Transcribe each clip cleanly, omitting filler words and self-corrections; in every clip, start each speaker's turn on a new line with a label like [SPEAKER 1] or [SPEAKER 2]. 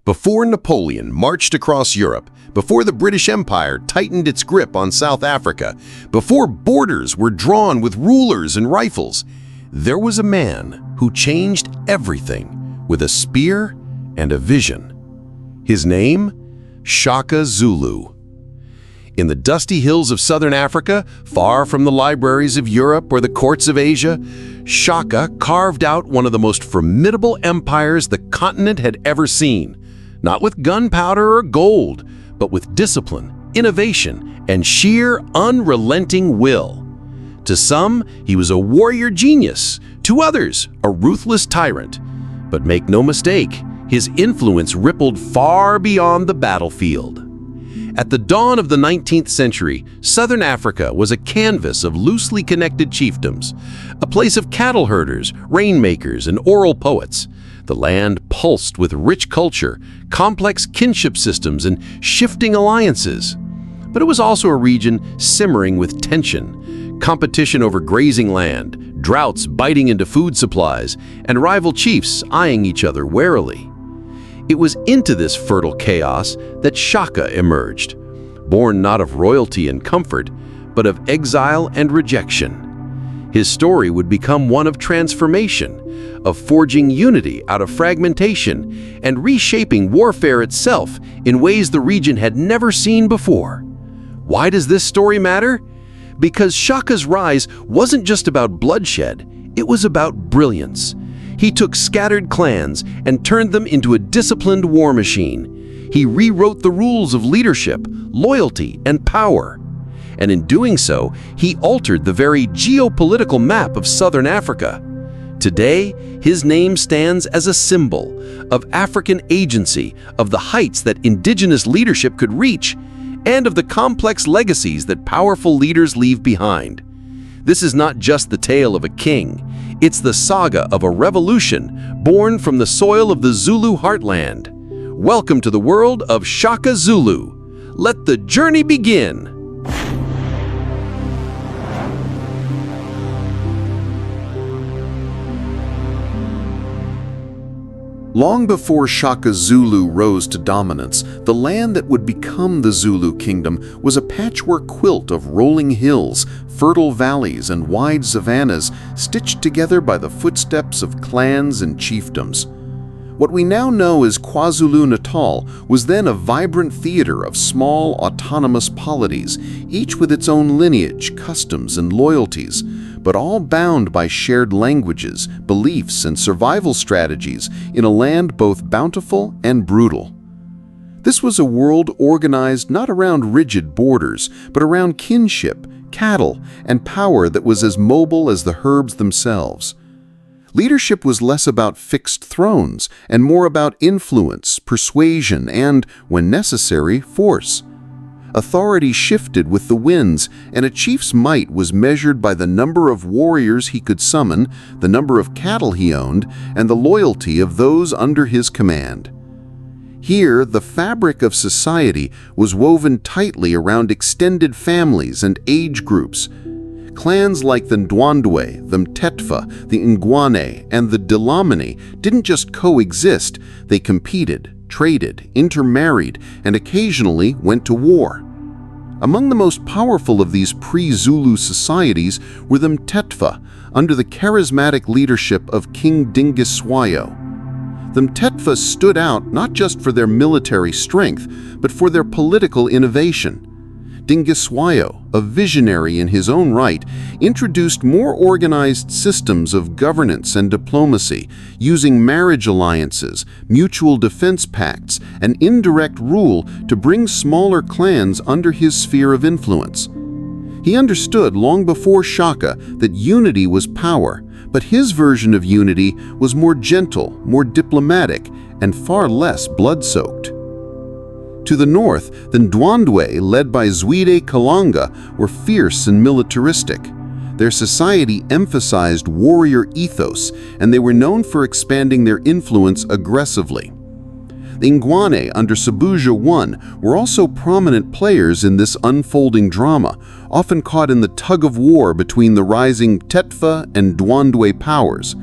[SPEAKER 1] Before Napoleon marched across Europe, before the British Empire tightened its grip on South Africa, before borders were drawn with rulers and rifles, there was a man who changed everything with a spear and a vision. His name? Shaka Zulu. In the dusty hills of southern Africa, far from the libraries of Europe or the courts of Asia, Shaka carved out one of the most formidable empires the continent had ever seen. Not with gunpowder or gold, but with discipline, innovation, and sheer, unrelenting will. To some, he was a warrior genius. To others, a ruthless tyrant. But make no mistake, his influence rippled far beyond the battlefield. At the dawn of the 19th century, southern Africa was a canvas of loosely connected chiefdoms, a place of cattle herders, rainmakers, and oral poets. The land pulsed with rich culture, complex kinship systems, and shifting alliances. But it was also a region simmering with tension, competition over grazing land, droughts biting into food supplies, and rival chiefs eyeing each other warily. It was into this fertile chaos that Shaka emerged, born not of royalty and comfort, but of exile and rejection. His story would become one of transformation, of forging unity out of fragmentation and reshaping warfare itself in ways the region had never seen before. Why does this story matter? Because Shaka's rise wasn't just about bloodshed, it was about brilliance. He took scattered clans and turned them into a disciplined war machine. He rewrote the rules of leadership, loyalty, and power. And in doing so, he altered the very geopolitical map of southern Africa. Today, his name stands as a symbol of African agency, of the heights that indigenous leadership could reach, and of the complex legacies that powerful leaders leave behind. This is not just the tale of a king. It's the saga of a revolution born from the soil of the Zulu heartland. Welcome to the world of Shaka Zulu. Let the journey begin.
[SPEAKER 2] Long before Shaka Zulu rose to dominance, the land that would become the Zulu Kingdom was a patchwork quilt of rolling hills, fertile valleys, and wide savannas stitched together by the footsteps of clans and chiefdoms. What we now know as KwaZulu-Natal was then a vibrant theater of small, autonomous polities, each with its own lineage, customs, and loyalties, but all bound by shared languages, beliefs, and survival strategies in a land both bountiful and brutal. This was a world organized not around rigid borders, but around kinship, cattle, and power that was as mobile as the herbs themselves. Leadership was less about fixed thrones and more about influence, persuasion, and, when necessary, force. Authority shifted with the winds, and a chief's might was measured by the number of warriors he could summon, the number of cattle he owned, and the loyalty of those under his command. Here, the fabric of society was woven tightly around extended families and age groups. Clans like the Ndwandwe, the Mtetwa, the Ngwane, and the Dlamini didn't just coexist, they competed, traded, intermarried, and occasionally went to war. Among the most powerful of these pre-Zulu societies were the Mtetwa, under the charismatic leadership of King Dingiswayo. The Mtetwa stood out not just for their military strength, but for their political innovation. Dingiswayo, a visionary in his own right, introduced more organized systems of governance and diplomacy, using marriage alliances, mutual defense pacts, and indirect rule to bring smaller clans under his sphere of influence. He understood long before Shaka that unity was power, but his version of unity was more gentle, more diplomatic, and far less blood-soaked. To the north, the Ndwandwe, led by Zwide Kalanga, were fierce and militaristic. Their society emphasized warrior ethos, and they were known for expanding their influence aggressively. The Ngwane under Sabuja I were also prominent players in this unfolding drama, often caught in the tug-of-war between the rising Mtetwa and Ndwandwe powers.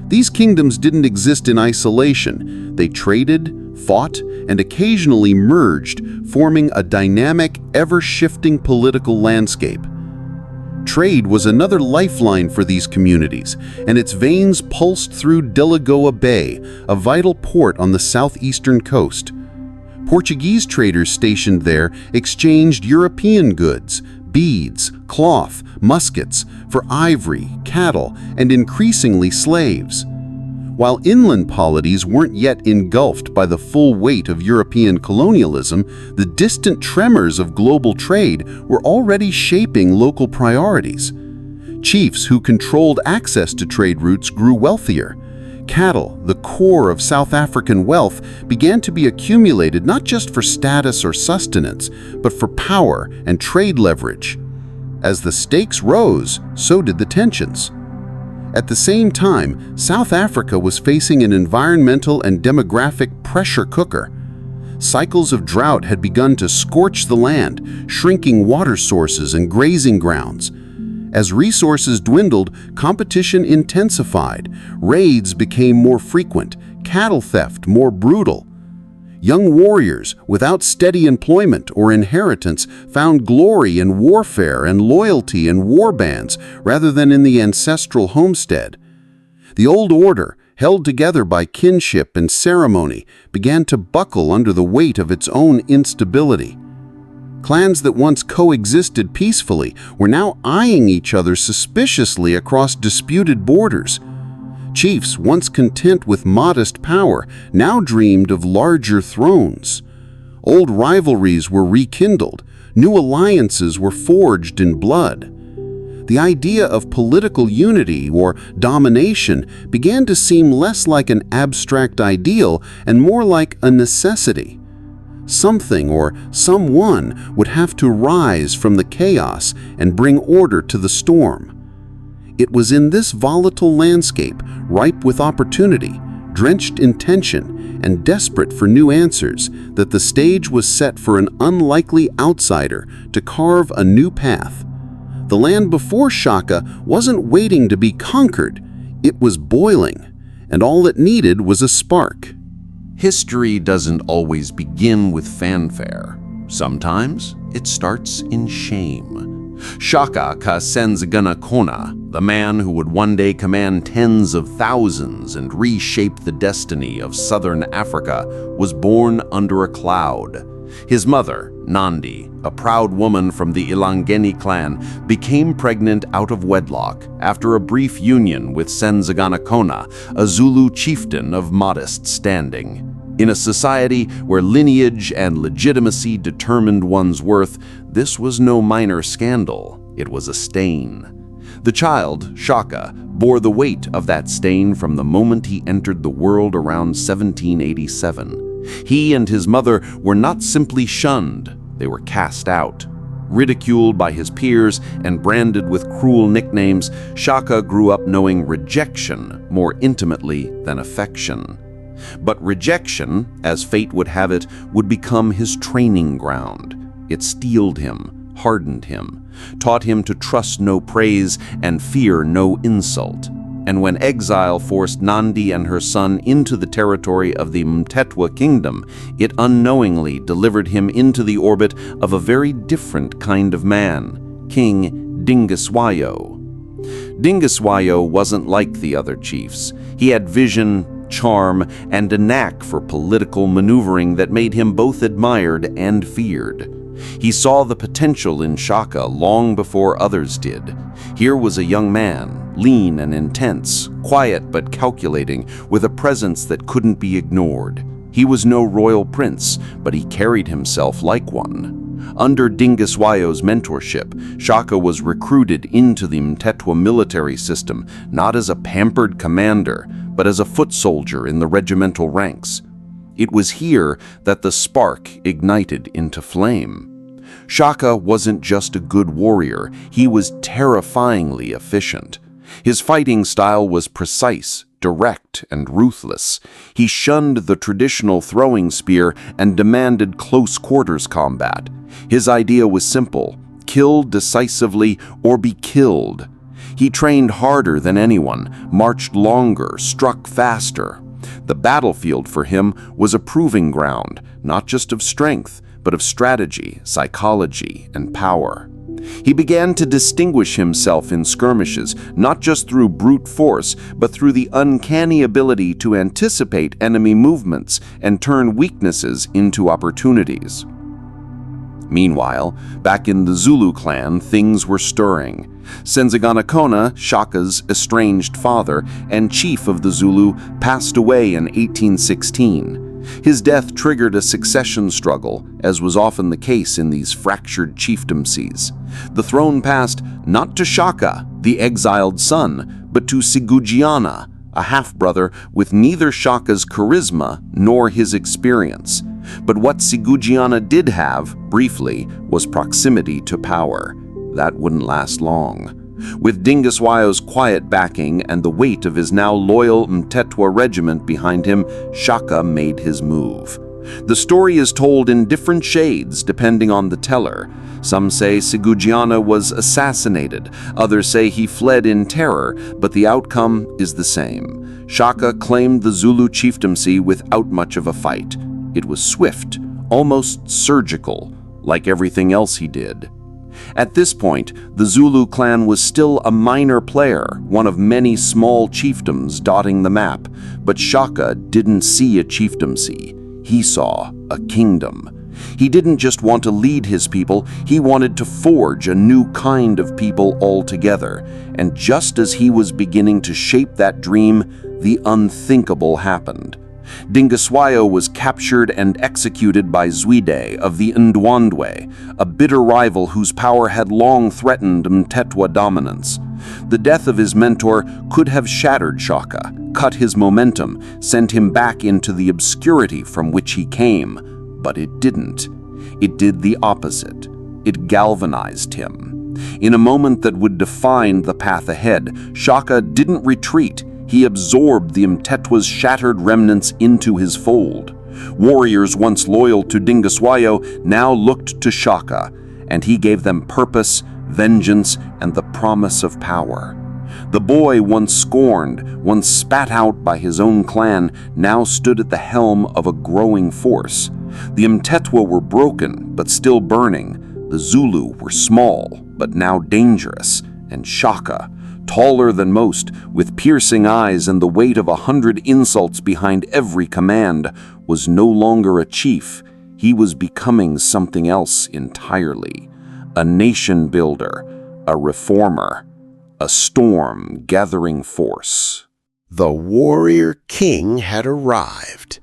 [SPEAKER 2] These kingdoms didn't exist in isolation. They traded, fought, and occasionally merged, forming a dynamic, ever-shifting political landscape. Trade was another lifeline for these communities, and its veins pulsed through Delagoa Bay, a vital port on the southeastern coast. Portuguese traders stationed there exchanged European goods, beads, cloth, muskets, for ivory, cattle, and increasingly slaves. While inland polities weren't yet engulfed by the full weight of European colonialism, the distant tremors of global trade were already shaping local priorities. Chiefs who controlled access to trade routes grew wealthier. Cattle, the core of South African wealth, began to be accumulated not just for status or sustenance, but for power and trade leverage. As the stakes rose, so did the tensions. At the same time, South Africa was facing an environmental and demographic pressure cooker. Cycles of drought had begun to scorch the land, shrinking water sources and grazing grounds. As resources dwindled, competition intensified, raids became more frequent, cattle theft more brutal. Young warriors, without steady employment or inheritance, found glory in warfare and loyalty in war bands rather than in the ancestral homestead. The old order, held together by kinship and ceremony, began to buckle under the weight of its own instability. Clans that once coexisted peacefully were now eyeing each other suspiciously across disputed borders. Chiefs, once content with modest power, now dreamed of larger thrones. Old rivalries were rekindled, new alliances were forged in blood. The idea of political unity or domination began to seem less like an abstract ideal and more like a necessity. Something or someone would have to rise from the chaos and bring order to the storm. It was in this volatile landscape, ripe with opportunity, drenched in tension, and desperate for new answers, that the stage was set for an unlikely outsider to carve a new path. The land before Shaka wasn't waiting to be conquered, it was boiling, and all it needed was a spark.
[SPEAKER 3] History doesn't always begin with fanfare. Sometimes it starts in shame. Shaka Zulu, the man who would one day command tens of thousands and reshape the destiny of southern Africa, was born under a cloud. His mother, Nandi, a proud woman from the Ilangeni clan, became pregnant out of wedlock after a brief union with Senzanganakona, a Zulu chieftain of modest standing. In a society where lineage and legitimacy determined one's worth, this was no minor scandal, it was a stain. The child, Shaka, bore the weight of that stain from the moment he entered the world around 1787. He and his mother were not simply shunned, they were cast out. Ridiculed by his peers and branded with cruel nicknames, Shaka grew up knowing rejection more intimately than affection. But rejection, as fate would have it, would become his training ground. It steeled him, hardened him, taught him to trust no praise and fear no insult. And when exile forced Nandi and her son into the territory of the Zulu Kingdom, it unknowingly delivered him into the orbit of a very different kind of man, King Dingiswayo. Dingiswayo wasn't like the other chiefs. He had vision, charm, and a knack for political maneuvering that made him both admired and feared. He saw the potential in Shaka long before others did. Here was a young man, lean and intense, quiet but calculating, with a presence that couldn't be ignored. He was no royal prince, but he carried himself like one. Under Dingiswayo's mentorship, Shaka was recruited into the Mtetwa military system, not as a pampered commander, but as a foot soldier in the regimental ranks. It was here that the spark ignited into flame. Shaka wasn't just a good warrior, he was terrifyingly efficient. His fighting style was precise, direct, and ruthless. He shunned the traditional throwing spear and demanded close-quarters combat. His idea was simple: kill decisively or be killed. He trained harder than anyone, marched longer, struck faster. The battlefield for him was a proving ground, not just of strength, but of strategy, psychology, and power. He began to distinguish himself in skirmishes, not just through brute force, but through the uncanny ability to anticipate enemy movements and turn weaknesses into opportunities. Meanwhile, back in the Zulu clan, things were stirring. Senzanganakona, Shaka's estranged father and chief of the Zulu, passed away in 1816. His death triggered a succession struggle, as was often the case in these fractured chieftaincies. The throne passed not to Shaka, the exiled son, but to Sigujiana, a half-brother with neither Shaka's charisma nor his experience. But what Sigujiana did have, briefly, was proximity to power. That wouldn't last long. With Dingiswayo's quiet backing and the weight of his now loyal Mtetwa regiment behind him, Shaka made his move. The story is told in different shades depending on the teller. Some say Sigujiana was assassinated, others say he fled in terror, but the outcome is the same. Shaka claimed the Zulu chieftaincy without much of a fight. It was swift, almost surgical, like everything else he did. At this point, the Zulu clan was still a minor player, one of many small chiefdoms dotting the map, but Shaka didn't see a chieftaincy. He saw a kingdom. He didn't just want to lead his people, he wanted to forge a new kind of people altogether. And just as he was beginning to shape that dream, the unthinkable happened. Dingiswayo was captured and executed by Zwide of the Ndwandwe, a bitter rival whose power had long threatened Mtetwa dominance. The death of his mentor could have shattered Shaka, cut his momentum, sent him back into the obscurity from which he came. But it didn't. It did the opposite. It galvanized him. In a moment that would define the path ahead, Shaka didn't retreat. He absorbed the Mtetwa's shattered remnants into his fold. Warriors once loyal to Dingiswayo now looked to Shaka, and he gave them purpose, vengeance, and the promise of power. The boy once scorned, once spat out by his own clan, now stood at the helm of a growing force. The Mtetwa were broken, but still burning. The Zulu were small, but now dangerous. And Shaka, taller than most, with piercing eyes and the weight of 100 insults behind every command, was no longer a chief. He was becoming something else entirely. A nation builder, a reformer, a storm-gathering force.
[SPEAKER 1] The warrior king had arrived.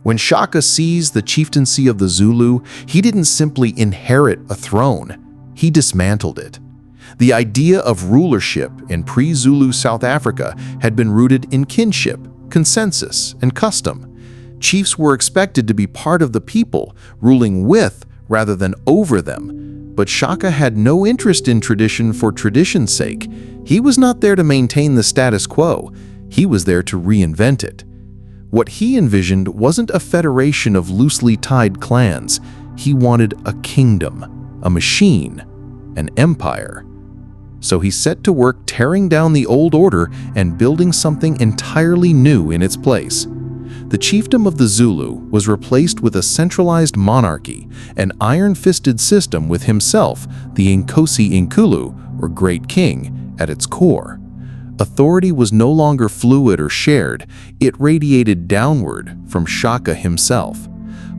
[SPEAKER 2] When Shaka seized the chieftaincy of the Zulu, he didn't simply inherit a throne, he dismantled it. The idea of rulership in pre-Zulu South Africa had been rooted in kinship, consensus, and custom. Chiefs were expected to be part of the people, ruling with rather than over them. But Shaka had no interest in tradition for tradition's sake. He was not there to maintain the status quo. He was there to reinvent it. What he envisioned wasn't a federation of loosely tied clans. He wanted a kingdom, a machine, an empire. So he set to work tearing down the old order and building something entirely new in its place. The chiefdom of the Zulu was replaced with a centralized monarchy, an iron-fisted system with himself, the Nkosi Inkulu, or Great King, at its core. Authority was no longer fluid or shared, it radiated downward from Shaka himself.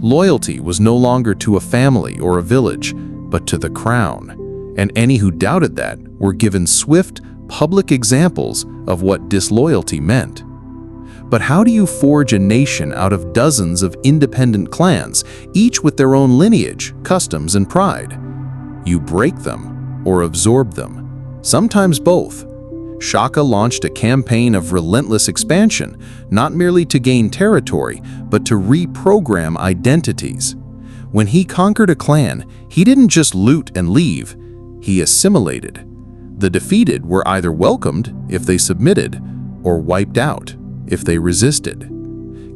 [SPEAKER 2] Loyalty was no longer to a family or a village, but to the crown. And any who doubted that were given swift, public examples of what disloyalty meant. But how do you forge a nation out of dozens of independent clans, each with their own lineage, customs, and pride? You break them or absorb them, sometimes both. Shaka launched a campaign of relentless expansion, not merely to gain territory, but to reprogram identities. When he conquered a clan, he didn't just loot and leave, he assimilated. The defeated were either welcomed if they submitted, or wiped out if they resisted.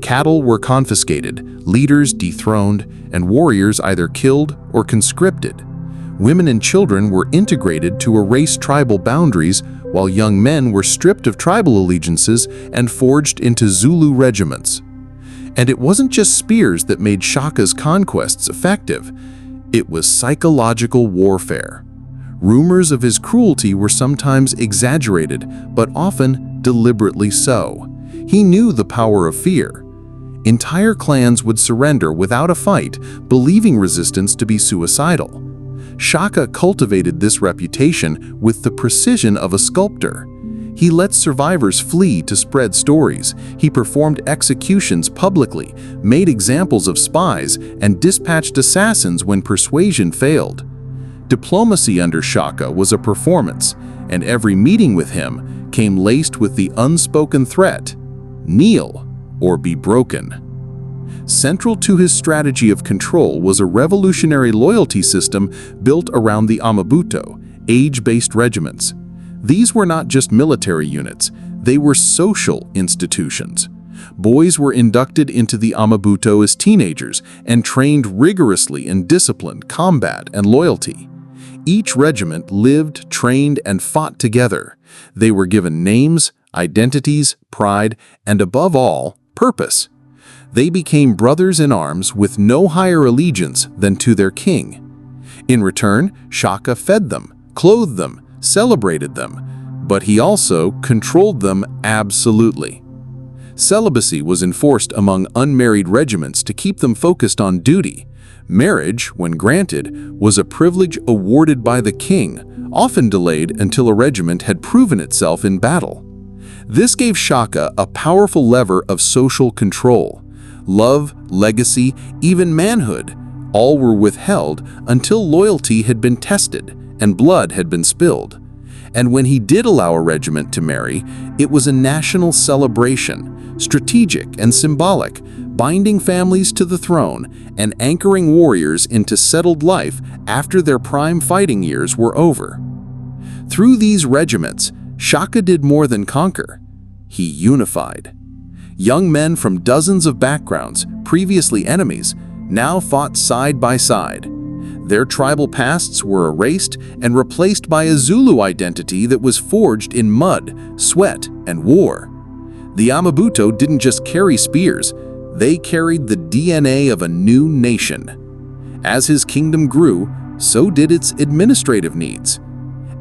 [SPEAKER 2] Cattle were confiscated, leaders dethroned, and warriors either killed or conscripted. Women and children were integrated to erase tribal boundaries
[SPEAKER 4] while young men were stripped of tribal allegiances and forged into Zulu regiments. And it wasn't just spears that made Shaka's conquests effective. It was psychological warfare. Rumors of his cruelty were sometimes exaggerated, but often deliberately so. He knew the power of fear. Entire clans would surrender without a fight, believing resistance to be suicidal. Shaka cultivated this reputation with the precision of a sculptor. He let survivors flee to spread stories. He performed executions publicly, made examples of spies, and dispatched assassins when persuasion failed. Diplomacy under Shaka was a performance, and every meeting with him came laced with the unspoken threat: kneel or be broken. Central to his strategy of control was a revolutionary loyalty system built around the Amabuto, age-based regiments. These were not just military units, they were social institutions. Boys were inducted into the Amabuto as teenagers and trained rigorously in discipline, combat, and loyalty. Each regiment lived, trained, and fought together. They were given names, identities, pride, and above all, purpose. They became brothers in arms with no higher allegiance than to their king. In return, Shaka fed them, clothed them, celebrated them, but he also controlled them absolutely. Celibacy was enforced among unmarried regiments to keep them focused on duty. Marriage, when granted, was a privilege awarded by the king, often delayed until a regiment had proven itself in battle. This gave Shaka a powerful lever of social control. Love, legacy, even manhood, all were withheld until loyalty had been tested and blood had been spilled. And when he did allow a regiment to marry, it was a national celebration, strategic and symbolic, binding families to the throne and anchoring warriors into settled life after their prime fighting years were over. Through these regiments, Shaka did more than conquer. He unified. Young men from dozens of backgrounds, previously enemies, now fought side by side. Their tribal pasts were erased and replaced by a Zulu identity that was forged in mud, sweat, and war. The Amabuto didn't just carry spears, they carried the DNA of a new nation. As his kingdom grew, so did its administrative needs.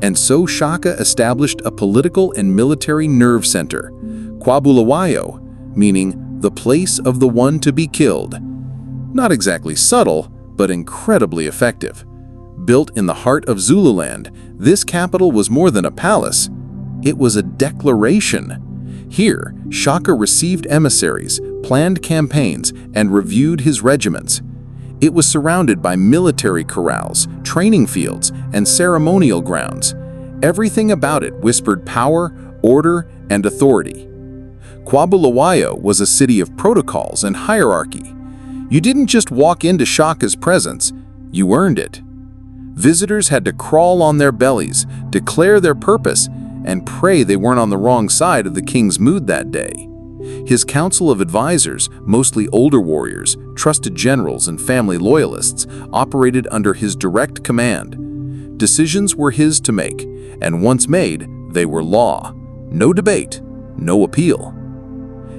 [SPEAKER 4] And so Shaka established a political and military nerve center, Kwabulawayo, meaning the place of the one to be killed. Not exactly subtle, but incredibly effective. Built in the heart of Zululand, this capital was more than a palace. It was a declaration. Here, Shaka received emissaries, planned campaigns, and reviewed his regiments. It was surrounded by military corrals, training fields, and ceremonial grounds. Everything about it whispered power, order, and authority. Kwabulawayo was a city of protocols and hierarchy. You didn't just walk into Shaka's presence, you earned it. Visitors had to crawl on their bellies, declare their purpose, and pray they weren't on the wrong side of the king's mood that day. His council of advisors, mostly older warriors, trusted generals, and family loyalists, operated under his direct command. Decisions were his to make, and once made, they were law. No debate, no appeal.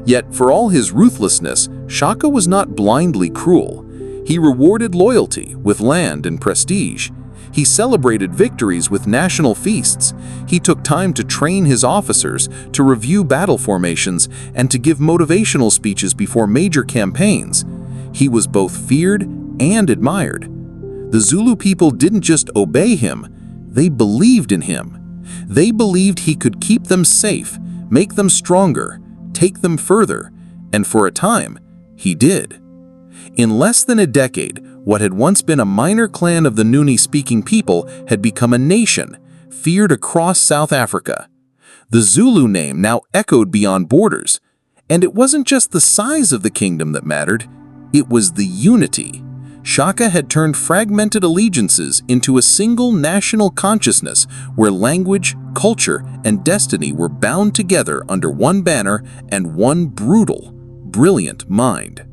[SPEAKER 4] Yet, for all his ruthlessness, Shaka was not blindly cruel. He rewarded loyalty with land and prestige. He celebrated victories with national feasts. He took time to train his officers, to review battle formations, and to give motivational speeches before major campaigns. He was both feared and admired. The Zulu people didn't just obey him, they believed in him. They believed he could keep them safe, make them stronger, take them further, and for a time, he did. In less than a decade, what had once been a minor clan of the Nguni-speaking people had become a nation, feared across South Africa. The Zulu name now echoed beyond borders, and it wasn't just the size of the kingdom that mattered, it was the unity. Shaka had turned fragmented allegiances into a single national consciousness where language, culture, and destiny were bound together under one banner and one brutal, brilliant mind.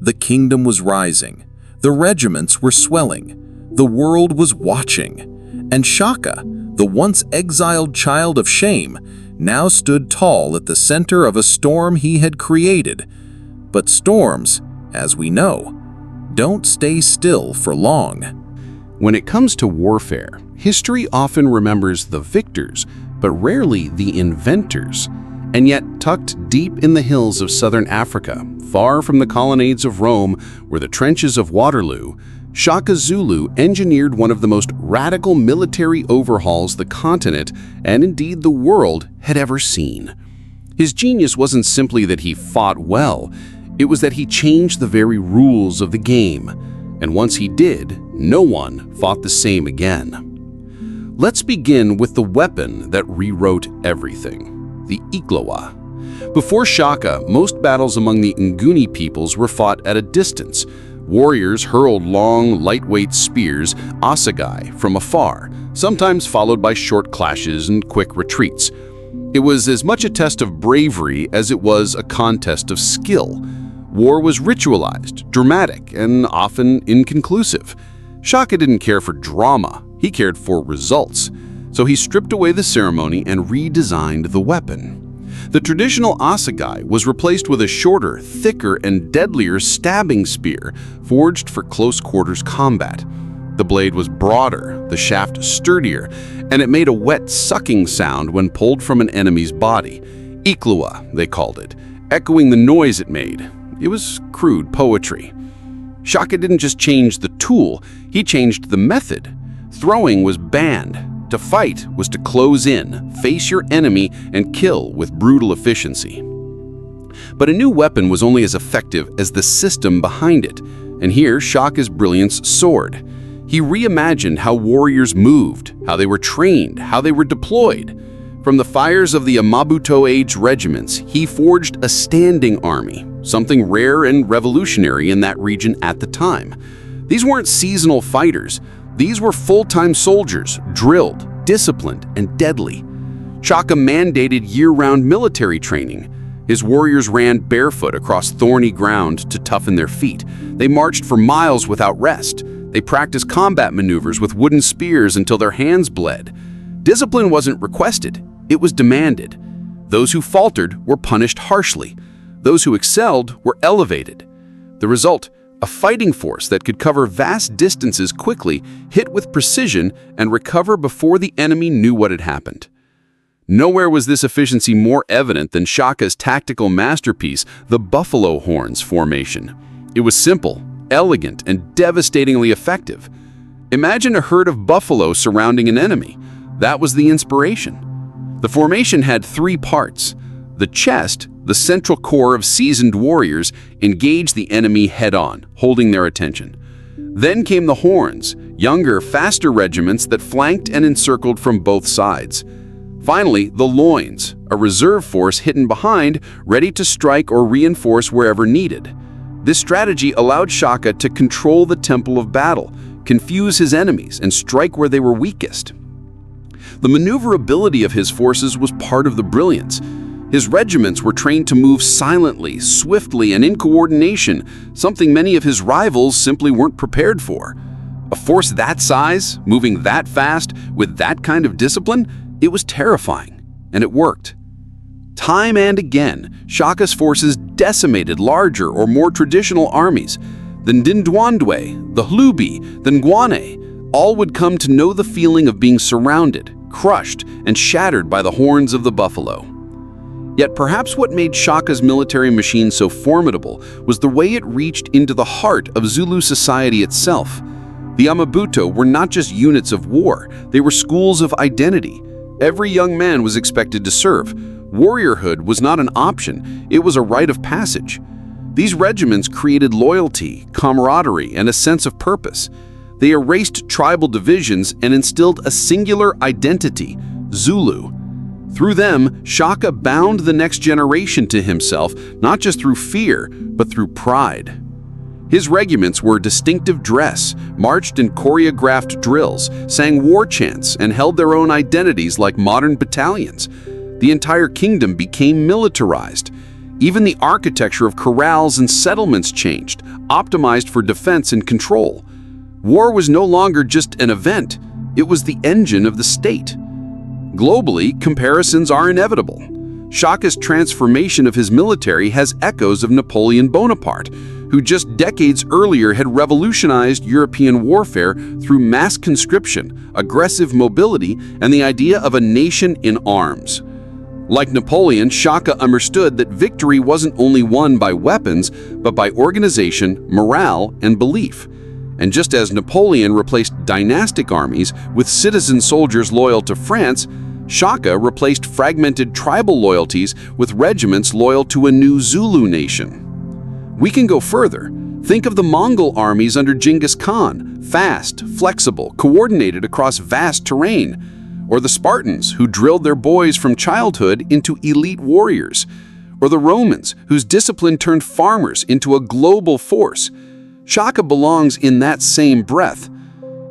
[SPEAKER 4] The kingdom was rising, the regiments were swelling, the world was watching, and Shaka, the once exiled child of shame, now stood tall at the center of a storm he had created. But storms, as we know, don't stay still for long.
[SPEAKER 3] When it comes to warfare, history often remembers the victors, but rarely the inventors. And yet, tucked deep in the hills of southern Africa, far from the colonnades of Rome or the trenches of Waterloo, Shaka Zulu engineered one of the most radical military overhauls the continent, and indeed the world, had ever seen. His genius wasn't simply that he fought well, it was that he changed the very rules of the game. And once he did, no one fought the same again. Let's begin with the weapon that rewrote everything, the Iklwa. Before Shaka, most battles among the Nguni peoples were fought at a distance. Warriors hurled long, lightweight spears, assegai, from afar, sometimes followed by short clashes and quick retreats. It was as much a test of bravery as it was a contest of skill. War was ritualized, dramatic, and often inconclusive. Shaka didn't care for drama, he cared for results. So he stripped away the ceremony and redesigned the weapon. The traditional assegai was replaced with a shorter, thicker, and deadlier stabbing spear forged for close-quarters combat. The blade was broader, the shaft sturdier, and it made a wet sucking sound when pulled from an enemy's body. Iklwa, they called it, echoing the noise it made. It was crude poetry. Shaka didn't just change the tool, he changed the method. Throwing was banned. To fight was to close in, face your enemy, and kill with brutal efficiency. But a new weapon was only as effective as the system behind it, and here Shaka's brilliance soared. He reimagined how warriors moved, how they were trained, how they were deployed. From the fires of the Amabuto-age regiments, he forged a standing army, something rare and revolutionary in that region at the time. These weren't seasonal fighters. These were full-time soldiers, drilled, disciplined, and deadly. Shaka mandated year-round military training. His warriors ran barefoot across thorny ground to toughen their feet. They marched for miles without rest. They practiced combat maneuvers with wooden spears until their hands bled. Discipline wasn't requested, it was demanded. Those who faltered were punished harshly. Those who excelled were elevated. The result, a fighting force that could cover vast distances quickly, hit with precision, and recover before the enemy knew what had happened. Nowhere was this efficiency more evident than Shaka's tactical masterpiece, the buffalo horns formation. It was simple, elegant, and devastatingly effective. Imagine a herd of buffalo surrounding an enemy. That was the inspiration. The formation had three parts. The chest, the central core of seasoned warriors, engaged the enemy head-on, holding their attention. Then came the horns, younger, faster regiments that flanked and encircled from both sides. Finally, the loins, a reserve force hidden behind, ready to strike or reinforce wherever needed. This strategy allowed Shaka to control the tempo of battle, confuse his enemies, and strike where they were weakest. The maneuverability of his forces was part of the brilliance. His regiments were trained to move silently, swiftly, and in coordination, something many of his rivals simply weren't prepared for. A force that size, moving that fast, with that kind of discipline, it was terrifying, and it worked. Time and again, Shaka's forces decimated larger or more traditional armies. The Ndindwandwe, the Hlubi, the Ngwane, all would come to know the feeling of being surrounded, crushed, and shattered by the horns of the buffalo. Yet perhaps what made Shaka's military machine so formidable was the way it reached into the heart of Zulu society itself. The Amabuto were not just units of war, they were schools of identity. Every young man was expected to serve. Warriorhood was not an option, it was a rite of passage. These regiments created loyalty, camaraderie, and a sense of purpose. They erased tribal divisions and instilled a singular identity, Zulu. Through them, Shaka bound the next generation to himself, not just through fear, but through pride. His regiments wore distinctive dress, marched in choreographed drills, sang war chants, and held their own identities like modern battalions. The entire kingdom became militarized. Even the architecture of corrals and settlements changed, optimized for defense and control. War was no longer just an event, it was the engine of the state. Globally, comparisons are inevitable. Shaka's transformation of his military has echoes of Napoleon Bonaparte, who just decades earlier had revolutionized European warfare through mass conscription, aggressive mobility, and the idea of a nation in arms. Like Napoleon, Shaka understood that victory wasn't only won by weapons, but by organization, morale, and belief. And just as Napoleon replaced dynastic armies with citizen soldiers loyal to France, Shaka replaced fragmented tribal loyalties with regiments loyal to a new Zulu nation. We can go further. Think of the Mongol armies under Genghis Khan, fast, flexible, coordinated across vast terrain. Or the Spartans, who drilled their boys from childhood into elite warriors. Or the Romans, whose discipline turned farmers into a global force. Shaka belongs in that same breath.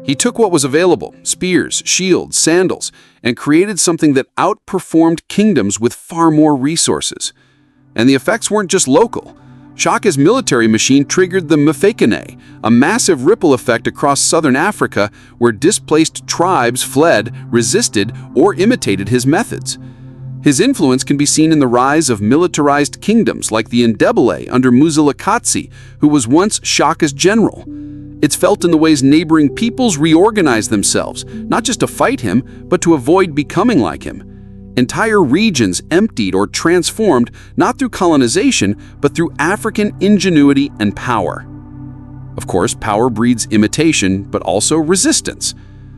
[SPEAKER 3] He took what was available, spears, shields, sandals, and created something that outperformed kingdoms with far more resources. And the effects weren't just local. Shaka's military machine triggered the Mfecane, a massive ripple effect across southern Africa where displaced tribes fled, resisted, or imitated his methods. His influence can be seen in the rise of militarized kingdoms like the Ndebele under Muzilikazi, who was once Shaka's general. It's felt in the ways neighboring peoples reorganize themselves, not just to fight him, but to avoid becoming like him. Entire regions emptied or transformed not through colonization, but through African ingenuity and power. Of course, power breeds imitation, but also resistance.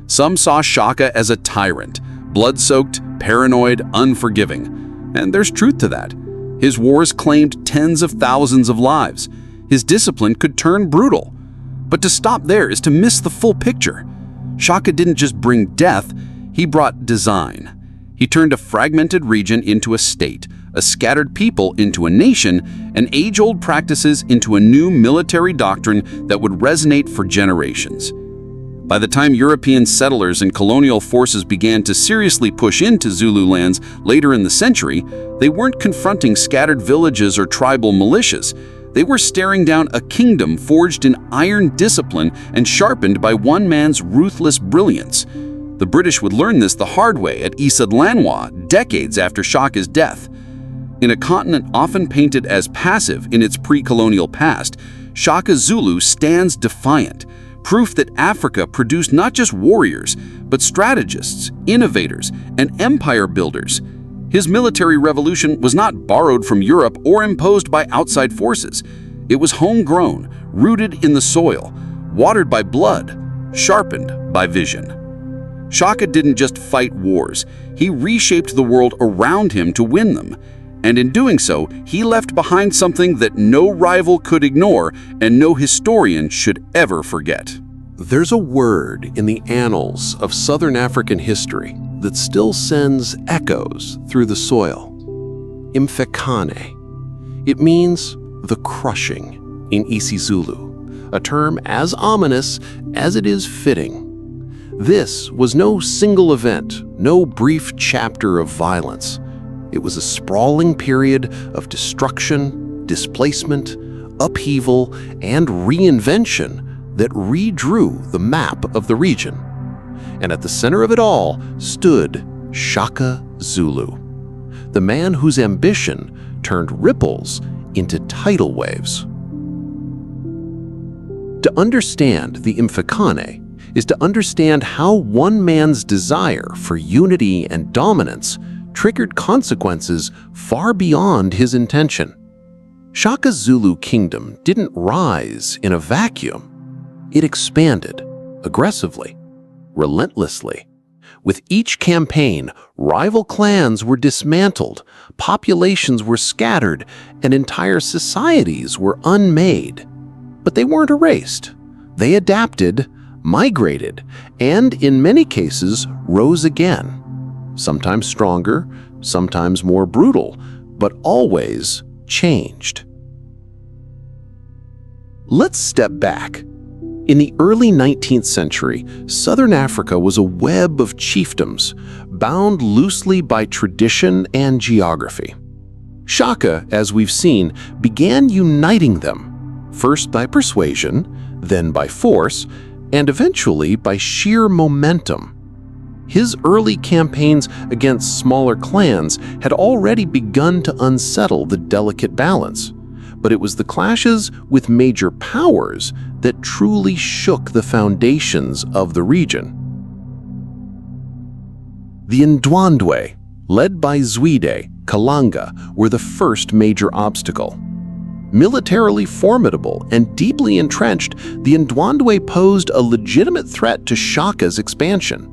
[SPEAKER 3] Some saw Shaka as a tyrant, blood-soaked, paranoid, unforgiving. And there's truth to that. His wars claimed tens of thousands of lives. His discipline could turn brutal. But to stop there is to miss the full picture. Shaka didn't just bring death, he brought design. He turned a fragmented region into a state, a scattered people into a nation, and age-old practices into a new military doctrine that would resonate for generations. By the time European settlers and colonial forces began to seriously push into Zulu lands later in the century, they weren't confronting scattered villages or tribal militias. They were staring down a kingdom forged in iron discipline and sharpened by one man's ruthless brilliance. The British would learn this the hard way at Iklwa, decades after Shaka's death. In a continent often painted as passive in its pre-colonial past, Shaka Zulu stands defiant, proof that Africa produced not just warriors, but strategists, innovators, and empire builders. His military revolution was not borrowed from Europe or imposed by outside forces. It was homegrown, rooted in the soil, watered by blood, sharpened by vision. Shaka didn't just fight wars, he reshaped the world around him to win them. And in doing so, he left behind something that no rival could ignore and no historian should ever forget.
[SPEAKER 1] There's a word in the annals of Southern African history that still sends echoes through the soil. Mfecane. It means the crushing in isiZulu, a term as ominous as it is fitting. This was no single event, no brief chapter of violence. It was a sprawling period of destruction, displacement, upheaval, and reinvention that redrew the map of the region. And at the center of it all stood Shaka Zulu, the man whose ambition turned ripples into tidal waves. To understand the Mfecane is to understand how one man's desire for unity and dominance triggered consequences far beyond his intention. Shaka's Zulu Kingdom didn't rise in a vacuum. It expanded aggressively, relentlessly. With each campaign, rival clans were dismantled, populations were scattered, and entire societies were unmade. But they weren't erased. They adapted, migrated, and in many cases rose again. Sometimes stronger, sometimes more brutal, but always changed. Let's step back. In the early 19th century, Southern Africa was a web of chiefdoms, bound loosely by tradition and geography. Shaka, as we've seen, began uniting them, first by persuasion, then by force, and eventually by sheer momentum. His early campaigns against smaller clans had already begun to unsettle the delicate balance, but it was the clashes with major powers that truly shook the foundations of the region. The Ndwandwe, led by Zwide, Kalanga, were the first major obstacle. Militarily formidable and deeply entrenched, the Ndwandwe posed a legitimate threat to Shaka's expansion.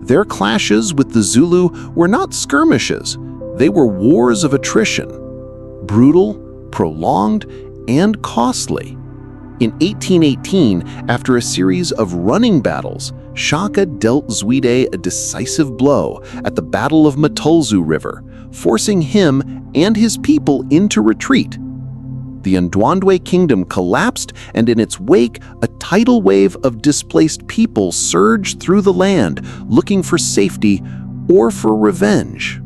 [SPEAKER 1] Their clashes with the Zulu were not skirmishes, they were wars of attrition, brutal, prolonged, and costly. In 1818, after a series of running battles, Shaka dealt Zwide a decisive blow at the Battle of Matulzu River, forcing him and his people into retreat. The Ndwandwe kingdom collapsed, and in its wake, a tidal wave of displaced people surged through the land, looking for safety or for revenge.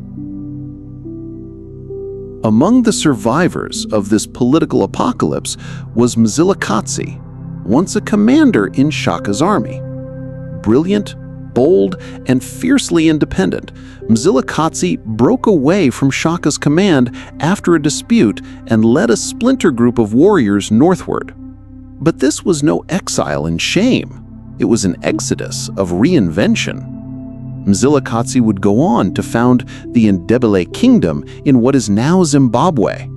[SPEAKER 1] Among the survivors of this political apocalypse was Mzilikazi, once a commander in Shaka's army. Brilliant, bold, and fiercely independent, Mzilikazi broke away from Shaka's command after a dispute and led a splinter group of warriors northward. But this was no exile in shame. It was an exodus of reinvention. Mzilikazi would go on to found the Ndebele Kingdom in what is now Zimbabwe,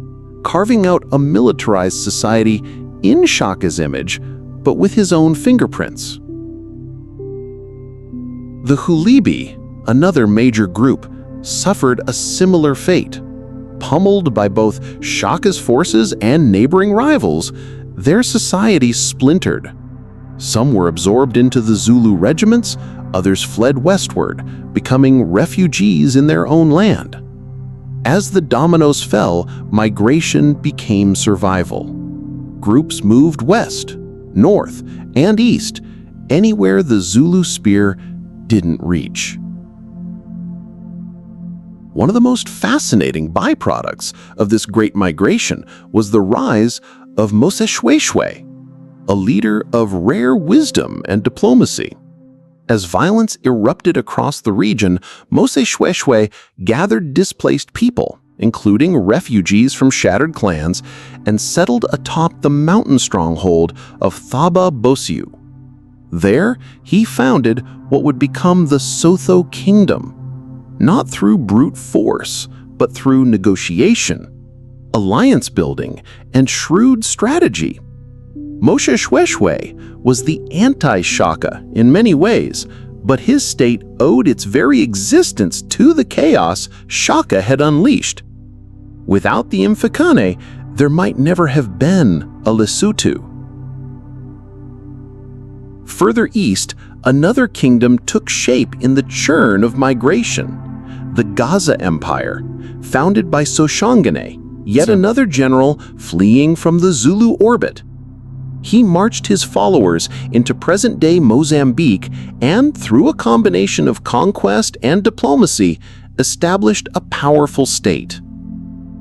[SPEAKER 1] carving out a militarized society in Shaka's image, but with his own fingerprints. The Hulibi, another major group, suffered a similar fate. Pummeled by both Shaka's forces and neighboring rivals, their society splintered. Some were absorbed into the Zulu regiments, others fled westward, becoming refugees in their own land. As the dominoes fell, migration became survival. Groups moved west, north, and east, anywhere the Zulu spear didn't reach. One of the most fascinating byproducts of this great migration was the rise of Moseshweshwe, a leader of rare wisdom and diplomacy. As violence erupted across the region, Moseshweshwe gathered displaced people, including refugees from shattered clans, and settled atop the mountain stronghold of Thaba Bosiu. There, he founded what would become the Sotho Kingdom, not through brute force, but through negotiation, alliance building, and shrewd strategy. Moseshweshwe was the anti-Shaka in many ways, but his state owed its very existence to the chaos Shaka had unleashed. Without the Mfecane, there might never have been a Lesotho. Further east, another kingdom took shape in the churn of migration, the Gaza Empire, founded by Soshangane, yet another general fleeing from the Zulu orbit. He marched his followers into present-day Mozambique and, through a combination of conquest and diplomacy, established a powerful state.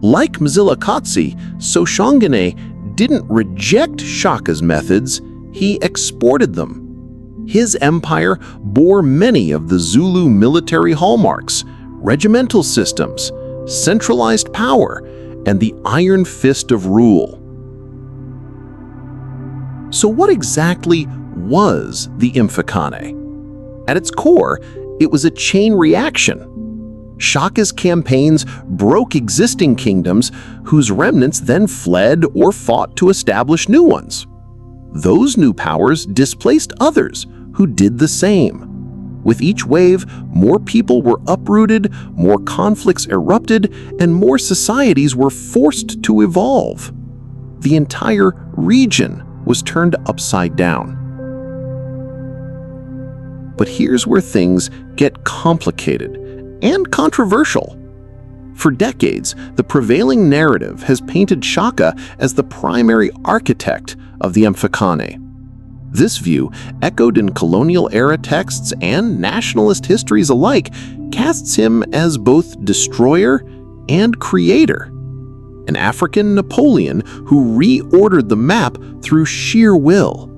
[SPEAKER 1] Like Mzilikazi, Soshangane didn't reject Shaka's methods, he exported them. His empire bore many of the Zulu military hallmarks: regimental systems, centralized power, and the iron fist of rule. So what exactly was the Mfecane? At its core, it was a chain reaction. Shaka's campaigns broke existing kingdoms whose remnants then fled or fought to establish new ones. Those new powers displaced others who did the same. With each wave, more people were uprooted, more conflicts erupted, and more societies were forced to evolve. The entire region was turned upside down. But here's where things get complicated and controversial. For decades, the prevailing narrative has painted Shaka as the primary architect of the Mfecane. This view, echoed in colonial-era texts and nationalist histories alike, casts him as both destroyer and creator, an African Napoleon who reordered the map through sheer will.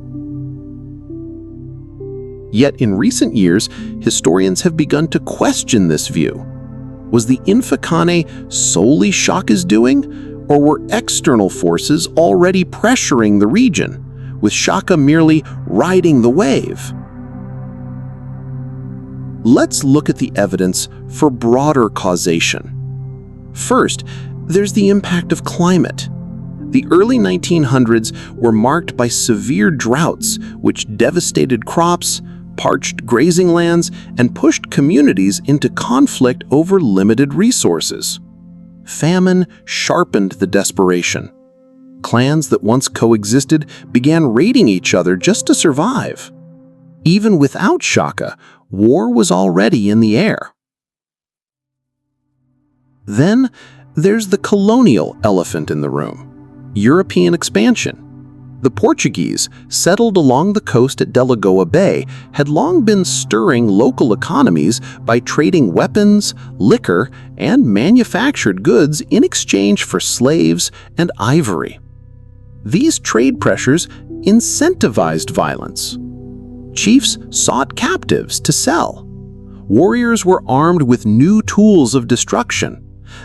[SPEAKER 4] Yet in recent years, historians have begun to question this view. Was the Mfecane solely Shaka's doing, or were external forces already pressuring the region, with Shaka merely riding the wave? Let's look at the evidence for broader causation. First, there's the impact of climate. The early 1900s were marked by severe droughts, which devastated crops, parched grazing lands, and pushed communities into conflict over limited resources. Famine sharpened the desperation. Clans that once coexisted began raiding each other just to survive. Even without Shaka, war was already in the air. Then there's the colonial elephant in the room: European expansion. The Portuguese, settled along the coast at Delagoa Bay, had long been stirring local economies by trading weapons, liquor, and manufactured goods in exchange for slaves and ivory. These trade pressures incentivized violence. Chiefs sought captives to sell. Warriors were armed with new tools of destruction.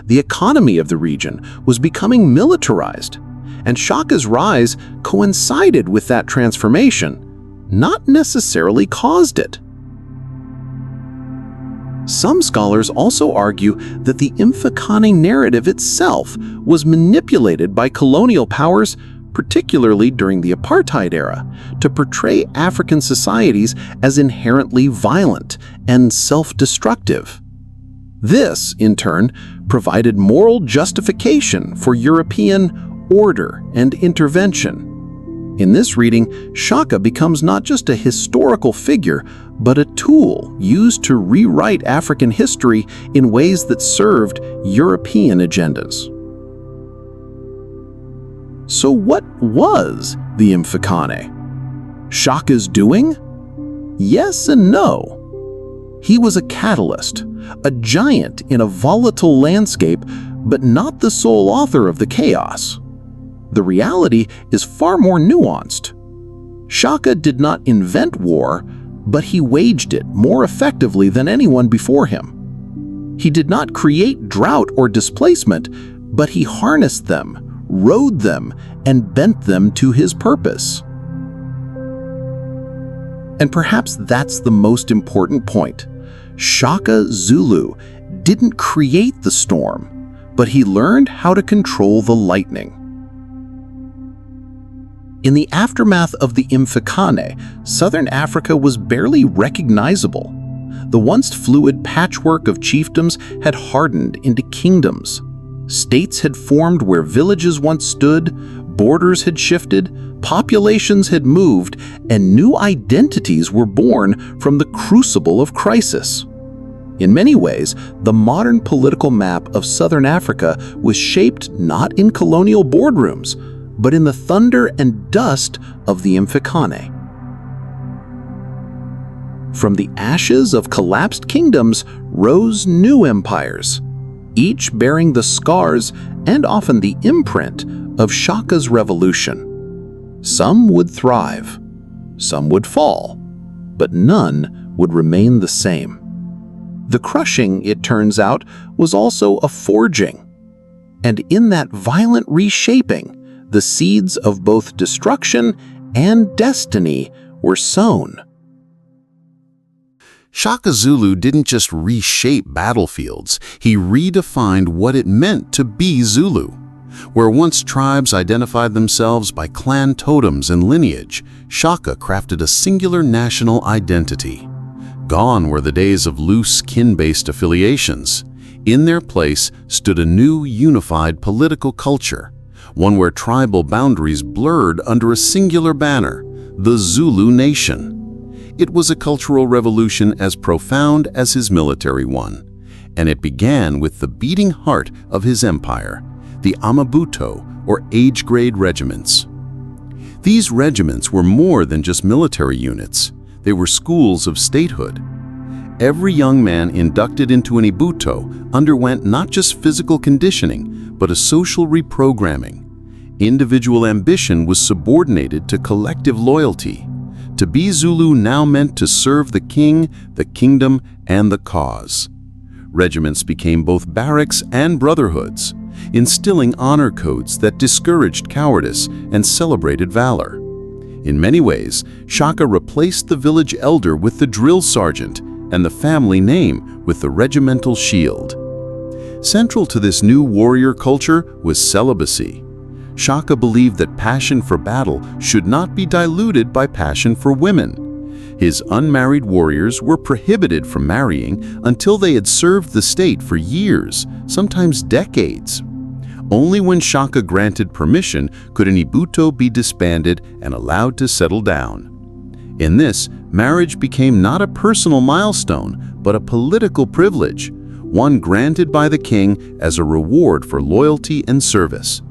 [SPEAKER 4] The economy of the region was becoming militarized, and Shaka's rise coincided with that transformation, not necessarily caused it. Some scholars also argue that the Mfecane narrative itself was manipulated by colonial powers, particularly during the apartheid era, to portray African societies as inherently violent and self-destructive. This, in turn, provided moral justification for European order and intervention. In this reading, Shaka becomes not just a historical figure, but a tool used to rewrite African history in ways that served European agendas. So what was the Mfecane? Shaka's doing? Yes and no. He was a catalyst, a giant in a volatile landscape, but not the sole author of the chaos. The reality is far more nuanced. Shaka did not invent war, but he waged it more effectively than anyone before him. He did not create drought or displacement, but he harnessed them, rode them, and bent them to his purpose. And perhaps that's the most important point. Shaka Zulu didn't create the storm, but he learned how to control the lightning. In the aftermath of the Mfecane, Southern Africa was barely recognizable. The once fluid patchwork of chiefdoms had hardened into kingdoms. States had formed where villages once stood, borders had shifted, populations had moved, and new identities were born from the crucible of crisis. In many ways, the modern political map of Southern Africa was shaped not in colonial boardrooms, but in the thunder and dust of the Mfecane. From the ashes of collapsed kingdoms rose new empires, each bearing the scars and often the imprint of Shaka's revolution. Some would thrive, some would fall, but none would remain the same. The crushing, it turns out, was also a forging, and in that violent reshaping, the seeds of both destruction and destiny were sown.
[SPEAKER 3] Shaka Zulu didn't just reshape battlefields, he redefined what it meant to be Zulu. Where once tribes identified themselves by clan totems and lineage, Shaka crafted a singular national identity. Gone were the days of loose kin-based affiliations. In their place stood a new unified political culture, one where tribal boundaries blurred under a singular banner, the Zulu Nation. It was a cultural revolution as profound as his military one, and it began with the beating heart of his empire, the Amabuto, or age-grade regiments. These regiments were more than just military units. They were schools of statehood. Every young man inducted into an Ibuto underwent not just physical conditioning, but a social reprogramming. Individual ambition was subordinated to collective loyalty.
[SPEAKER 1] To be Zulu now meant to serve the king, the kingdom, and the cause. Regiments became both barracks and brotherhoods, instilling honor codes that discouraged cowardice and celebrated valor. In many ways, Shaka replaced the village elder with the drill sergeant and the family name with the regimental shield. Central to this new warrior culture was celibacy. Shaka believed that passion for battle should not be diluted by passion for women. His unmarried warriors were prohibited from marrying until they had served the state for years, sometimes decades. Only when Shaka granted permission could an Ibuto be disbanded and allowed to settle down. In this, marriage became not a personal milestone, but a political privilege, one granted by the king as a reward for loyalty and service.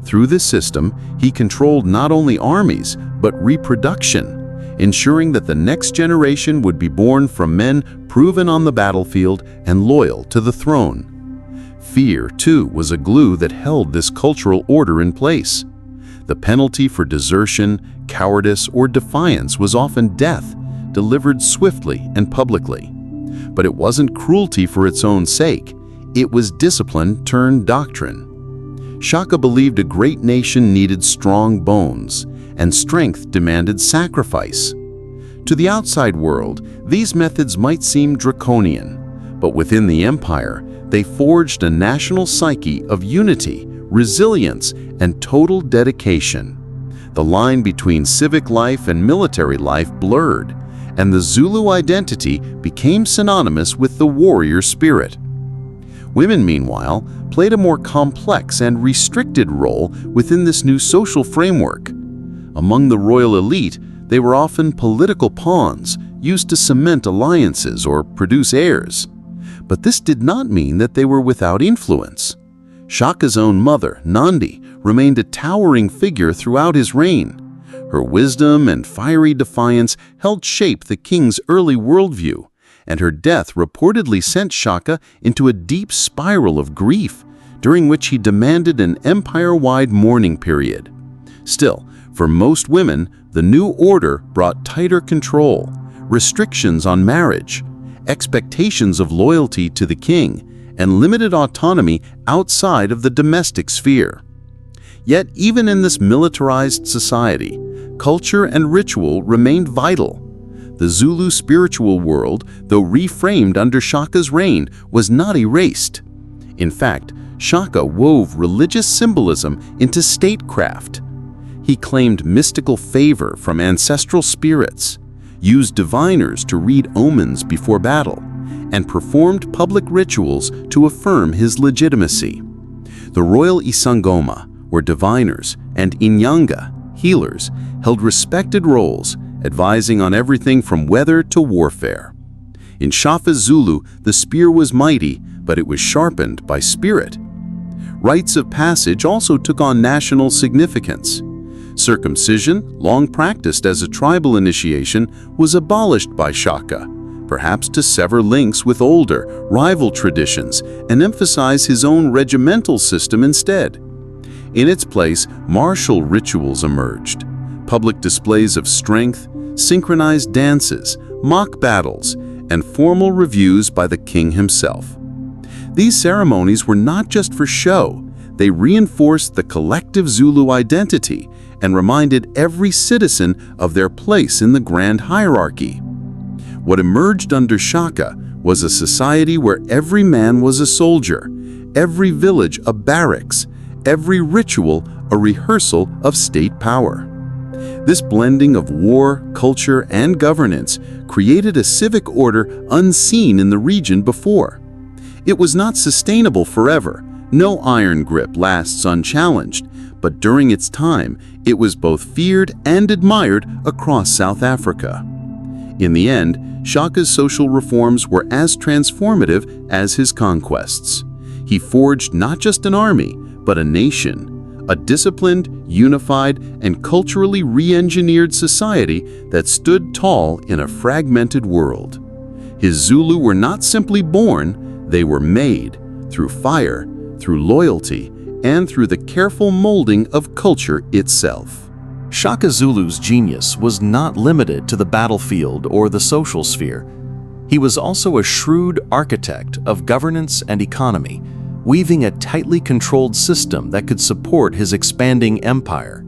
[SPEAKER 1] Through this system, he controlled not only armies, but reproduction, ensuring that the next generation would be born from men proven on the battlefield and loyal to the throne. Fear, too, was a glue that held this cultural order in place. The penalty for desertion, cowardice, or defiance was often death, delivered swiftly and publicly. But it wasn't cruelty for its own sake. It was discipline turned doctrine. Shaka believed a great nation needed strong bones, and strength demanded sacrifice. To the outside world, these methods might seem draconian, but within the empire, they forged a national psyche of unity, resilience, and total dedication. The line between civic life and military life blurred, and the Zulu identity became synonymous with the warrior spirit. Women, meanwhile, played a more complex and restricted role within this new social framework. Among the royal elite, they were often political pawns, used to cement alliances or produce heirs. But this did not mean that they were without influence. Shaka's own mother, Nandi, remained a towering figure throughout his reign. Her wisdom and fiery defiance helped shape the king's early worldview, and her death reportedly sent Shaka into a deep spiral of grief, during which he demanded an empire-wide mourning period. Still, for most women, the new order brought tighter control, restrictions on marriage, expectations of loyalty to the king, and limited autonomy outside of the domestic sphere. Yet even in this militarized society, culture and ritual remained vital. The Zulu spiritual world, though reframed under Shaka's reign, was not erased. In fact, Shaka wove religious symbolism into statecraft. He claimed mystical favor from ancestral spirits, used diviners to read omens before battle, and performed public rituals to affirm his legitimacy. The royal Isangoma, or diviners, and Inyanga, healers, held respected roles, advising on everything from weather to warfare. In Shaka Zulu, the spear was mighty, but it was sharpened by spirit. Rites of passage also took on national significance. Circumcision, long practiced as a tribal initiation, was abolished by Shaka, perhaps to sever links with older, rival traditions and emphasize his own regimental system instead. In its place, martial rituals emerged, public displays of strength, synchronized dances, mock battles, and formal reviews by the king himself. These ceremonies were not just for show, they reinforced the collective Zulu identity and reminded every citizen of their place in the grand hierarchy. What emerged under Shaka was a society where every man was a soldier, every village a barracks, every ritual a rehearsal of state power. This blending of war, culture, and governance created a civic order unseen in the region before. It was not sustainable forever. No iron grip lasts unchallenged, but during its time, it was both feared and admired across South Africa. In the end, Shaka's social reforms were as transformative as his conquests. He forged not just an army, but a nation, a disciplined, unified, and culturally re-engineered society that stood tall in a fragmented world. His Zulu were not simply born, they were made through fire, through loyalty, and through the careful molding of culture itself.
[SPEAKER 5] Shaka Zulu's genius was not limited to the battlefield or the social sphere. He was also a shrewd architect of governance and economy, weaving a tightly controlled system that could support his expanding empire.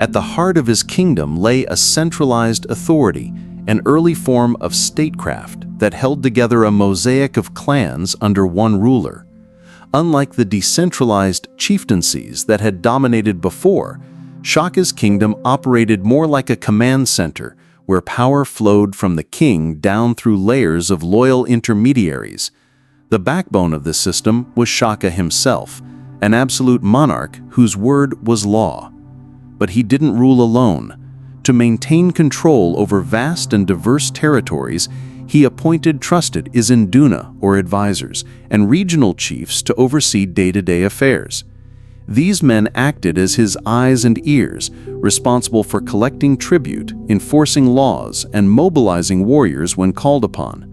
[SPEAKER 5] At the heart of his kingdom lay a centralized authority, an early form of statecraft that held together a mosaic of clans under one ruler. Unlike the decentralized chieftaincies that had dominated before, Shaka's kingdom operated more like a command center where power flowed from the king down through layers of loyal intermediaries. The backbone of this system was Shaka himself, an absolute monarch whose word was law. But he didn't rule alone. To maintain control over vast and diverse territories, he appointed trusted Izinduna, or advisors, and regional chiefs to oversee day-to-day affairs. These men acted as his eyes and ears, responsible for collecting tribute, enforcing laws, and mobilizing warriors when called upon.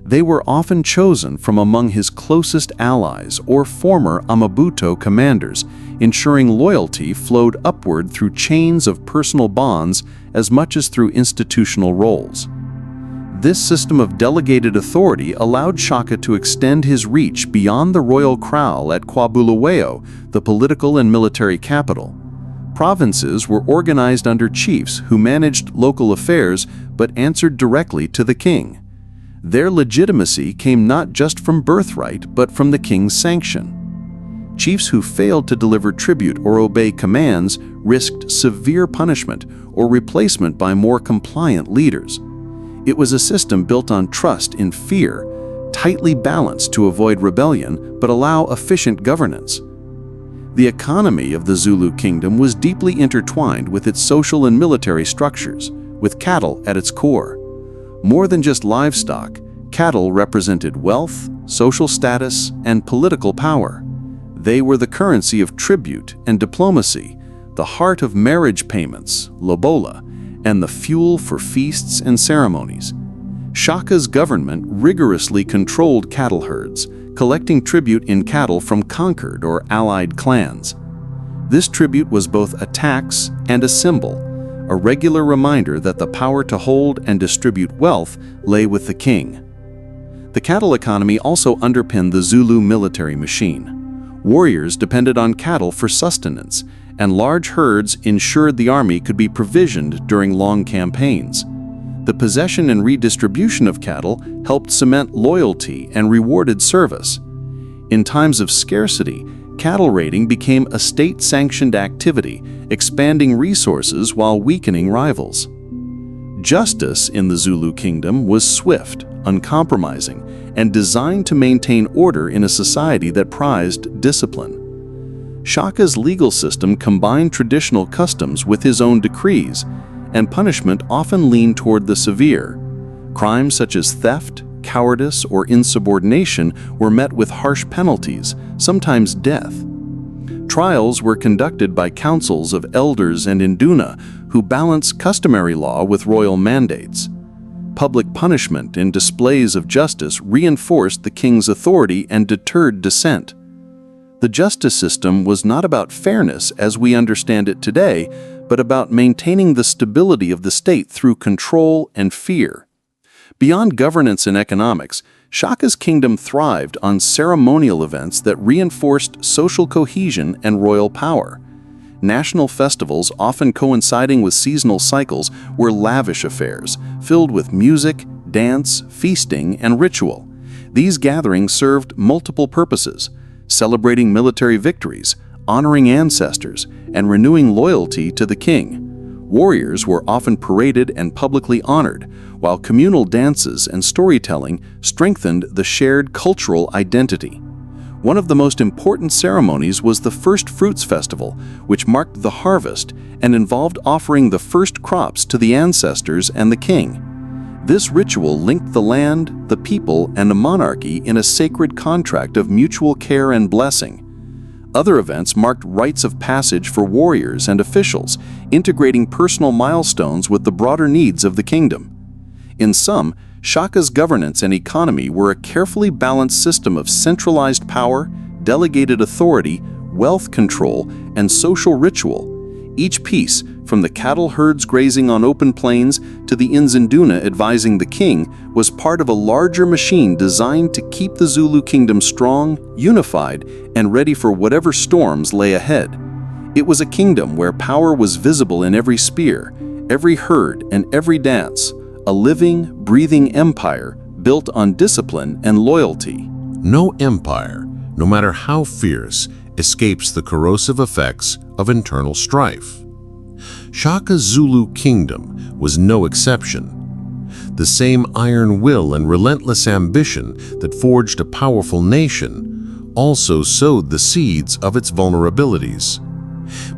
[SPEAKER 5] They were often chosen from among his closest allies or former Amabuto commanders, ensuring loyalty flowed upward through chains of personal bonds as much as through institutional roles. This system of delegated authority allowed Shaka to extend his reach beyond the royal kraal at Bulawayo, the political and military capital. Provinces were organized under chiefs who managed local affairs but answered directly to the king. Their legitimacy came not just from birthright but from the king's sanction. Chiefs who failed to deliver tribute or obey commands risked severe punishment or replacement by more compliant leaders. It was a system built on trust in fear, tightly balanced to avoid rebellion but allow efficient governance. The economy of the Zulu Kingdom was deeply intertwined with its social and military structures, with cattle at its core. More than just livestock, cattle represented wealth, social status, and political power. They were the currency of tribute and diplomacy, the heart of marriage payments, lobola, and the fuel for feasts and ceremonies. Shaka's government rigorously controlled cattle herds, collecting tribute in cattle from conquered or allied clans. This tribute was both a tax and a symbol, a regular reminder that the power to hold and distribute wealth lay with the king. The cattle economy also underpinned the Zulu military machine. Warriors depended on cattle for sustenance, and large herds ensured the army could be provisioned during long campaigns. The possession and redistribution of cattle helped cement loyalty and rewarded service. In times of scarcity, cattle raiding became a state-sanctioned activity, expanding resources while weakening rivals. Justice in the Zulu Kingdom was swift, uncompromising, and designed to maintain order in a society that prized discipline. Shaka's legal system combined traditional customs with his own decrees, and punishment often leaned toward the severe. Crimes such as theft, cowardice, or insubordination were met with harsh penalties, sometimes death. Trials were conducted by councils of elders and induna who balanced customary law with royal mandates. Public punishment in displays of justice reinforced the king's authority and deterred dissent. The justice system was not about fairness as we understand it today, but about maintaining the stability of the state through control and fear. Beyond governance and economics, Shaka's kingdom thrived on ceremonial events that reinforced social cohesion and royal power. National festivals, often coinciding with seasonal cycles, were lavish affairs, filled with music, dance, feasting, and ritual. These gatherings served multiple purposes: celebrating military victories, honoring ancestors, and renewing loyalty to the king. Warriors were often paraded and publicly honored, while communal dances and storytelling strengthened the shared cultural identity. One of the most important ceremonies was the First Fruits Festival, which marked the harvest and involved offering the first crops to the ancestors and the king. This ritual linked the land, the people, and the monarchy in a sacred contract of mutual care and blessing. Other events marked rites of passage for warriors and officials, integrating personal milestones with the broader needs of the kingdom. In sum, Shaka's governance and economy were a carefully balanced system of centralized power, delegated authority, wealth control, and social ritual. Each piece, from the cattle herds grazing on open plains to the Nzinduna advising the king, was part of a larger machine designed to keep the Zulu Kingdom strong, unified, and ready for whatever storms lay ahead. It was a kingdom where power was visible in every spear, every herd, and every dance, a living, breathing empire built on discipline and loyalty.
[SPEAKER 1] No empire, no matter how fierce, escapes the corrosive effects of internal strife. Shaka Zulu Kingdom was no exception. The same iron will and relentless ambition that forged a powerful nation also sowed the seeds of its vulnerabilities.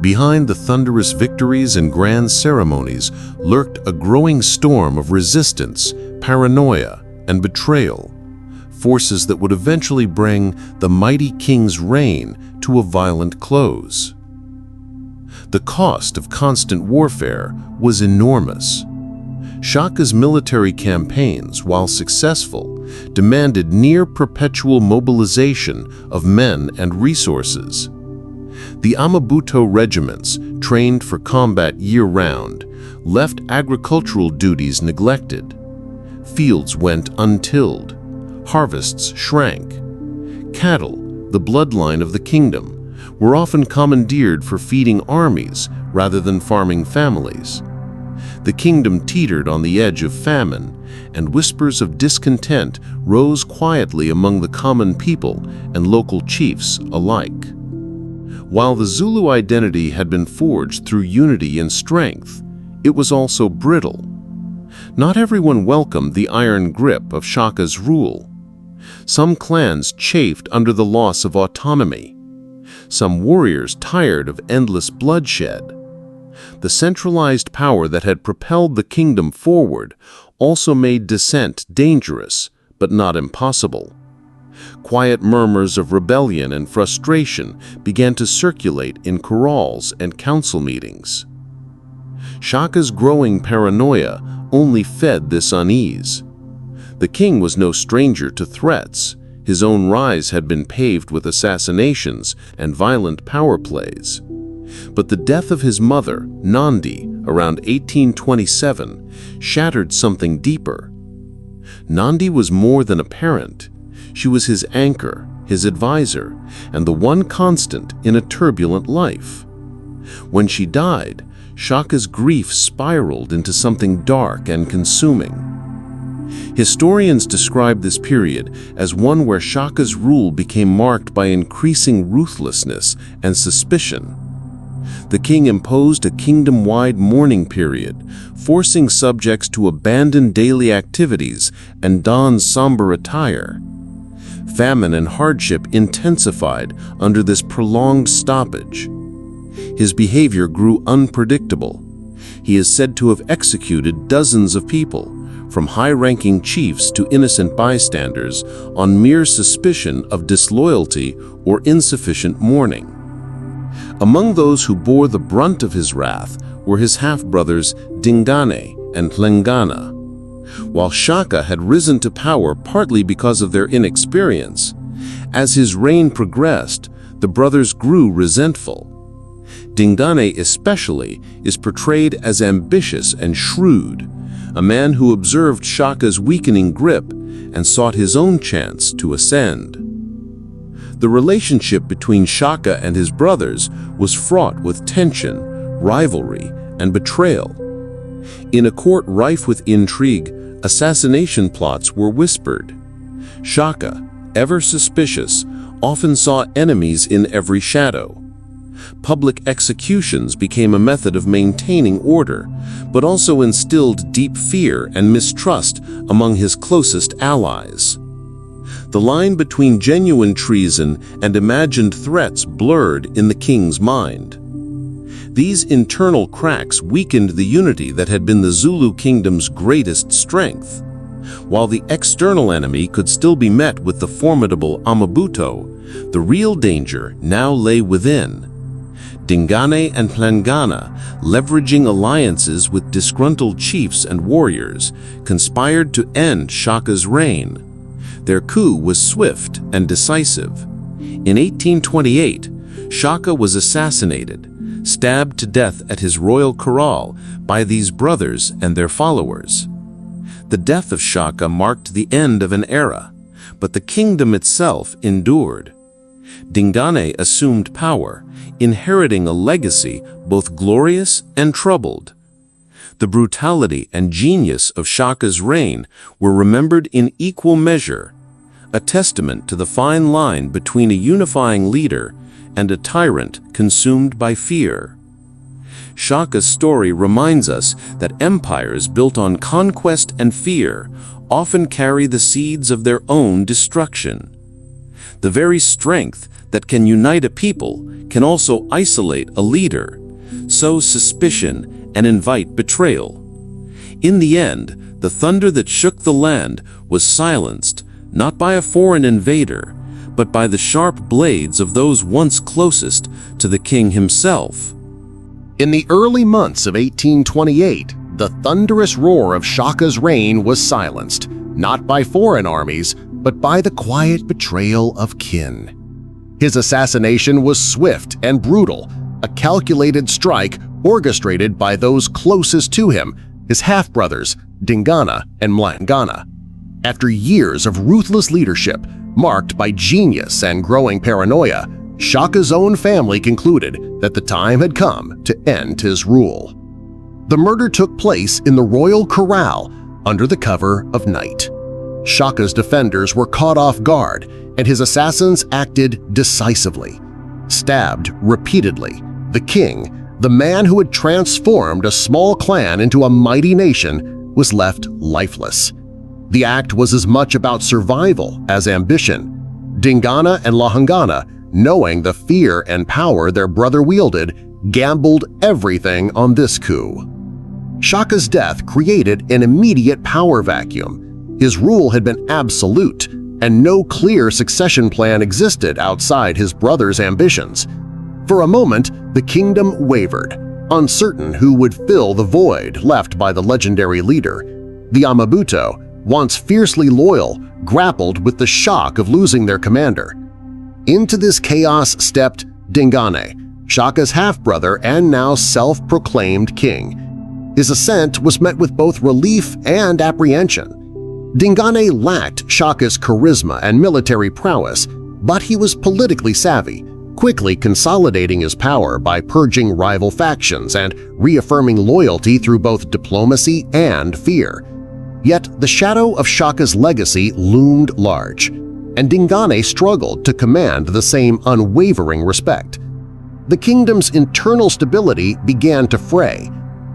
[SPEAKER 1] Behind the thunderous victories and grand ceremonies lurked a growing storm of resistance, paranoia, and betrayal, forces that would eventually bring the mighty king's reign to a violent close. The cost of constant warfare was enormous. Shaka's military campaigns, while successful, demanded near-perpetual mobilization of men and resources. The Amabuto regiments, trained for combat year-round, left agricultural duties neglected. Fields went untilled. Harvests shrank. Cattle, the bloodline of the kingdom, were often commandeered for feeding armies rather than farming families. The kingdom teetered on the edge of famine, and whispers of discontent rose quietly among the common people and local chiefs alike. While the Zulu identity had been forged through unity and strength, it was also brittle. Not everyone welcomed the iron grip of Shaka's rule. Some clans chafed under the loss of autonomy. Some warriors tired of endless bloodshed. The centralized power that had propelled the kingdom forward also made dissent dangerous, but not impossible. Quiet murmurs of rebellion and frustration began to circulate in corrals and council meetings. Shaka's growing paranoia only fed this unease. The king was no stranger to threats. His own rise had been paved with assassinations and violent power plays. But the death of his mother, Nandi, around 1827, shattered something deeper. Nandi was more than a parent. She was his anchor, his advisor, and the one constant in a turbulent life. When she died, Shaka's grief spiraled into something dark and consuming. Historians describe this period as one where Shaka's rule became marked by increasing ruthlessness and suspicion. The king imposed a kingdom-wide mourning period, forcing subjects to abandon daily activities and don somber attire. Famine and hardship intensified under this prolonged stoppage. His behavior grew unpredictable. He is said to have executed dozens of people, from high-ranking chiefs to innocent bystanders, on mere suspicion of disloyalty or insufficient mourning. Among those who bore the brunt of his wrath were his half-brothers Dingane and Hlengana. While Shaka had risen to power partly because of their inexperience, as his reign progressed, the brothers grew resentful. Dingane especially is portrayed as ambitious and shrewd, a man who observed Shaka's weakening grip and sought his own chance to ascend. The relationship between Shaka and his brothers was fraught with tension, rivalry, and betrayal. In a court rife with intrigue, assassination plots were whispered. Shaka, ever suspicious, often saw enemies in every shadow. Public executions became a method of maintaining order, but also instilled deep fear and mistrust among his closest allies. The line between genuine treason and imagined threats blurred in the king's mind. These internal cracks weakened the unity that had been the Zulu Kingdom's greatest strength. While the external enemy could still be met with the formidable Amabuto, the real danger now lay within. Dingane and Hlengana, leveraging alliances with disgruntled chiefs and warriors, conspired to end Shaka's reign. Their coup was swift and decisive. In 1828, Shaka was assassinated,
[SPEAKER 4] stabbed to death at his royal corral by these brothers and their followers. The death of Shaka marked the end of an era, but the kingdom itself endured. Dingane assumed power, inheriting a legacy both glorious and troubled. The brutality and genius of Shaka's reign were remembered in equal measure, a testament to the fine line between a unifying leader and a tyrant consumed by fear. Shaka's story reminds us that empires built on conquest and fear often carry the seeds of their own destruction. The very strength that can unite a people can also isolate a leader, sow suspicion, and invite betrayal. In the end, the thunder that shook the land was silenced, not by a foreign invader, but by the sharp blades of those once closest to the king himself.
[SPEAKER 1] In the early months of 1828, the thunderous roar of Shaka's reign was silenced, not by foreign armies, but by the quiet betrayal of kin. His assassination was swift and brutal, a calculated strike orchestrated by those closest to him, his half-brothers Dingana and Mfecane. After years of ruthless leadership, marked by genius and growing paranoia, Shaka's own family concluded that the time had come to end his rule. The murder took place in the royal corral under the cover of night. Shaka's defenders were caught off guard, and his assassins acted decisively. Stabbed repeatedly, the king, the man who had transformed a small clan into a mighty nation, was left lifeless. The act was as much about survival as ambition. Dingana and Mfecane, knowing the fear and power their brother wielded, gambled everything on this coup. Shaka's death created an immediate power vacuum. His rule had been absolute, and no clear succession plan existed outside his brother's ambitions. For a moment, the kingdom wavered, uncertain who would fill the void left by the legendary leader. The Amabuto, once fiercely loyal, grappled with the shock of losing their commander. Into this chaos stepped Dingane, Shaka's half-brother and now self-proclaimed king. His ascent was met with both relief and apprehension. Dingane lacked Shaka's charisma and military prowess, but he was politically savvy, quickly consolidating his power by purging rival factions and reaffirming loyalty through both diplomacy and fear. Yet the shadow of Shaka's legacy loomed large, and Dingane struggled to command the same unwavering respect. The kingdom's internal stability began to fray.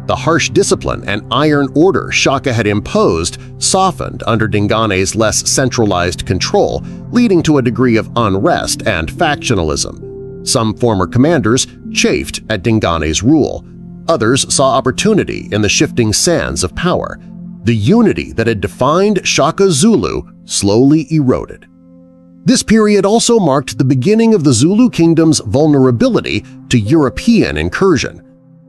[SPEAKER 1] The harsh discipline and iron order Shaka had imposed softened under Dingane's less centralized control, leading to a degree of unrest and factionalism. Some former commanders chafed at Dingane's rule. Others saw opportunity in the shifting sands of power. The unity that had defined Shaka Zulu slowly eroded. This period also marked the beginning of the Zulu Kingdom's vulnerability to European incursion.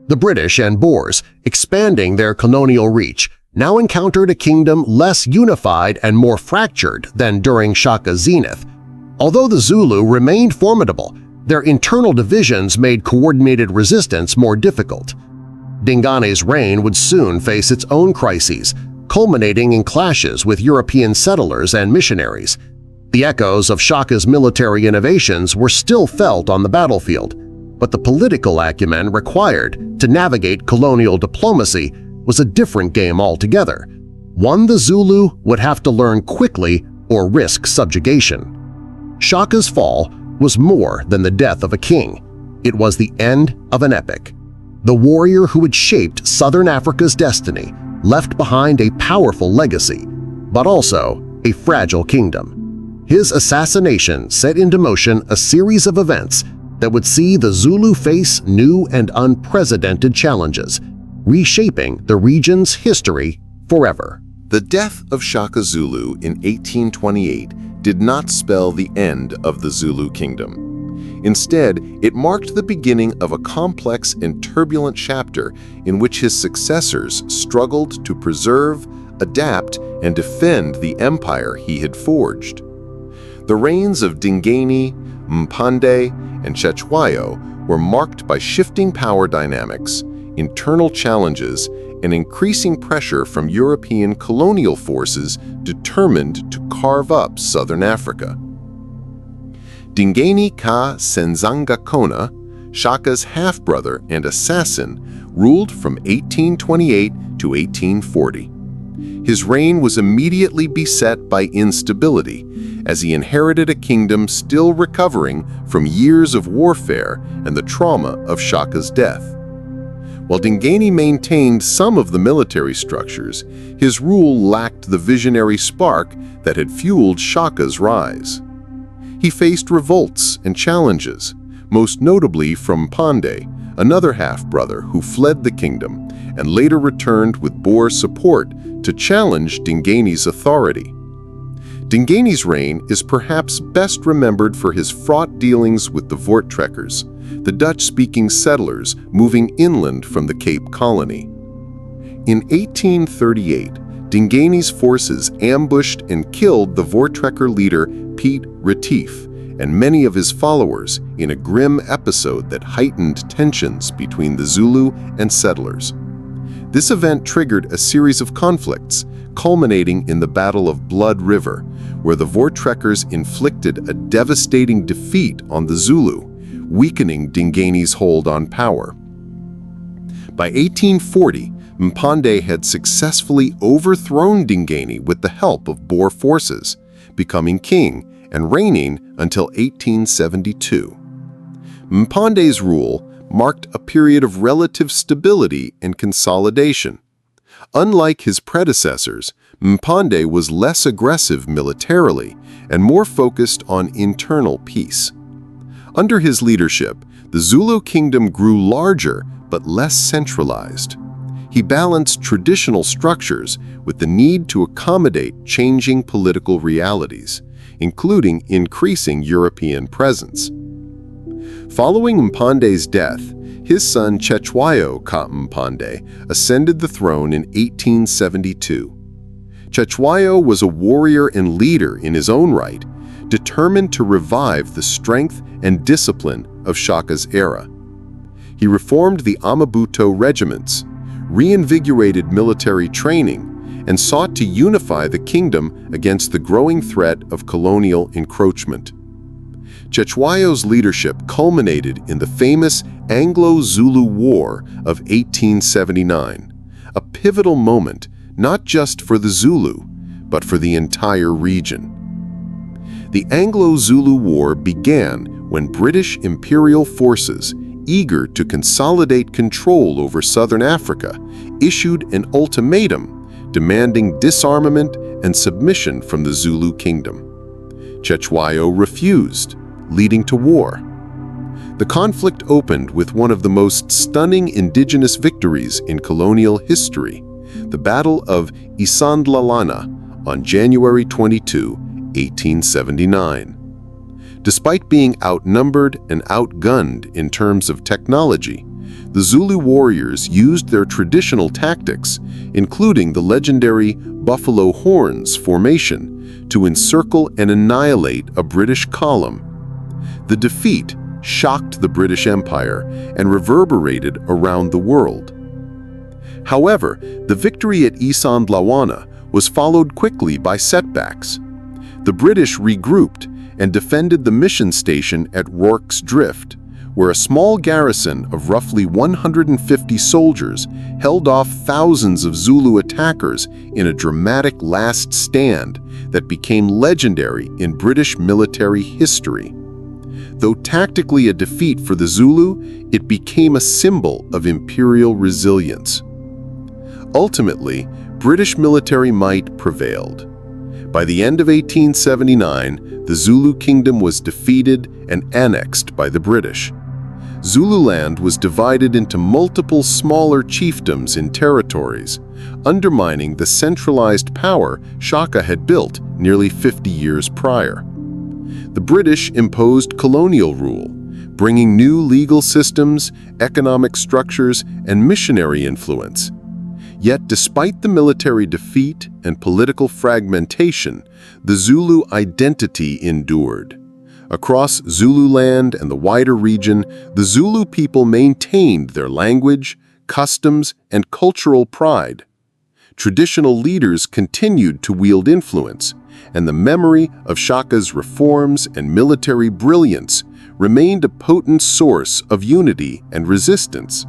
[SPEAKER 1] The British and Boers, expanding their colonial reach, now encountered a kingdom less unified and more fractured than during Shaka's zenith. Although the Zulu remained formidable, their internal divisions made coordinated resistance more difficult. Dingane's reign would soon face its own crises, culminating in clashes with European settlers and missionaries. The echoes of Shaka's military innovations were still felt on the battlefield, but the political acumen required to navigate colonial diplomacy was a different game altogether, one the Zulu would have to learn quickly or risk subjugation. Shaka's fall was more than the death of a king. It was the end of an epic. The warrior who had shaped Southern Africa's destiny left behind a powerful legacy, but also a fragile kingdom. His assassination set into motion a series of events that would see the Zulu face new and unprecedented challenges, reshaping the region's history forever.
[SPEAKER 3] The death of Shaka Zulu in 1828 did not spell the end of the Zulu Kingdom. Instead, it marked the beginning of a complex and turbulent chapter in which his successors struggled to preserve, adapt, and defend the empire he had forged. The reigns of Dingane, Mpande, and Cetshwayo
[SPEAKER 1] were marked by shifting power dynamics, internal challenges, and increasing pressure from European colonial forces determined to carve up southern Africa. Dingeni ka Senzanga Kona, Shaka's half-brother and assassin, ruled from 1828 to 1840. His reign was immediately beset by instability, as he inherited a kingdom still recovering from years of warfare and the trauma of Shaka's death. While Dingeni maintained some of the military structures, his rule lacked the visionary spark that had fueled Shaka's rise. He faced revolts and challenges, most notably from Mpande, another half-brother who fled the kingdom and later returned with Boer support to challenge Dingeni's authority. Dingeni's reign is perhaps best remembered for his fraught dealings with the Voortrekkers, the Dutch-speaking settlers moving inland from the Cape Colony. In 1838, Dingeni's forces ambushed and killed the Voortrekker leader Piet Retief and many of his followers in a grim episode that heightened tensions between the Zulu and settlers. This event triggered a series of conflicts, culminating in the Battle of Blood River, where the Voortrekkers inflicted a devastating defeat on the Zulu, weakening Dingeni's hold on power. By 1840, Mpande had successfully overthrown Dingeni with the help of Boer forces, becoming king and reigning until 1872. Mpande's rule marked a period of relative stability and consolidation. Unlike his predecessors, Mpande was less aggressive militarily and more focused on internal peace. Under his leadership, the Zulu Kingdom grew larger but less centralized. He balanced traditional structures with the need to accommodate changing political realities, including increasing European presence. Following Mpande's death, his son Cetshwayo ka Mpande ascended the throne in 1872. Cetshwayo was a warrior and leader in his own right, determined to revive the strength and discipline of Shaka's era. He reformed the Amabuto regiments, reinvigorated military training, and sought to unify the kingdom against the growing threat of colonial encroachment. Cetshwayo's leadership culminated in the famous Anglo-Zulu War of 1879, a pivotal moment not just for the Zulu, but for the entire region. The Anglo-Zulu War began when British imperial forces, eager to consolidate control over southern Africa, issued an ultimatum demanding disarmament and submission from the Zulu Kingdom. Cetshwayo refused, leading to war. The conflict opened with one of the most stunning indigenous victories in colonial history, the Battle of Isandlwana on January 22, 1879. Despite being outnumbered and outgunned in terms of technology, the Zulu warriors used their traditional tactics, including the legendary Buffalo Horns formation, to encircle and annihilate a British column. The defeat shocked the British Empire and reverberated around the world. However, the victory at Isandlwana was followed quickly by setbacks. The British regrouped and defended the mission station at Rorke's Drift, where a small garrison of roughly 150 soldiers held off thousands of Zulu attackers in a dramatic last stand that became legendary in British military history. Though tactically a defeat for the Zulu, it became a symbol of imperial resilience. Ultimately, British military might prevailed. By the end of 1879, the Zulu Kingdom was defeated and annexed by the British. Zululand was divided into multiple smaller chiefdoms and territories, undermining the centralized power Shaka had built nearly 50 years prior. The British imposed colonial rule, bringing new legal systems, economic structures, and missionary influence. Yet, despite the military defeat and political fragmentation, the Zulu identity endured. Across Zululand and the wider region, the Zulu people maintained their language, customs, and cultural pride. Traditional leaders continued to wield influence, and the memory of Shaka's reforms and military brilliance remained a potent source of unity and resistance.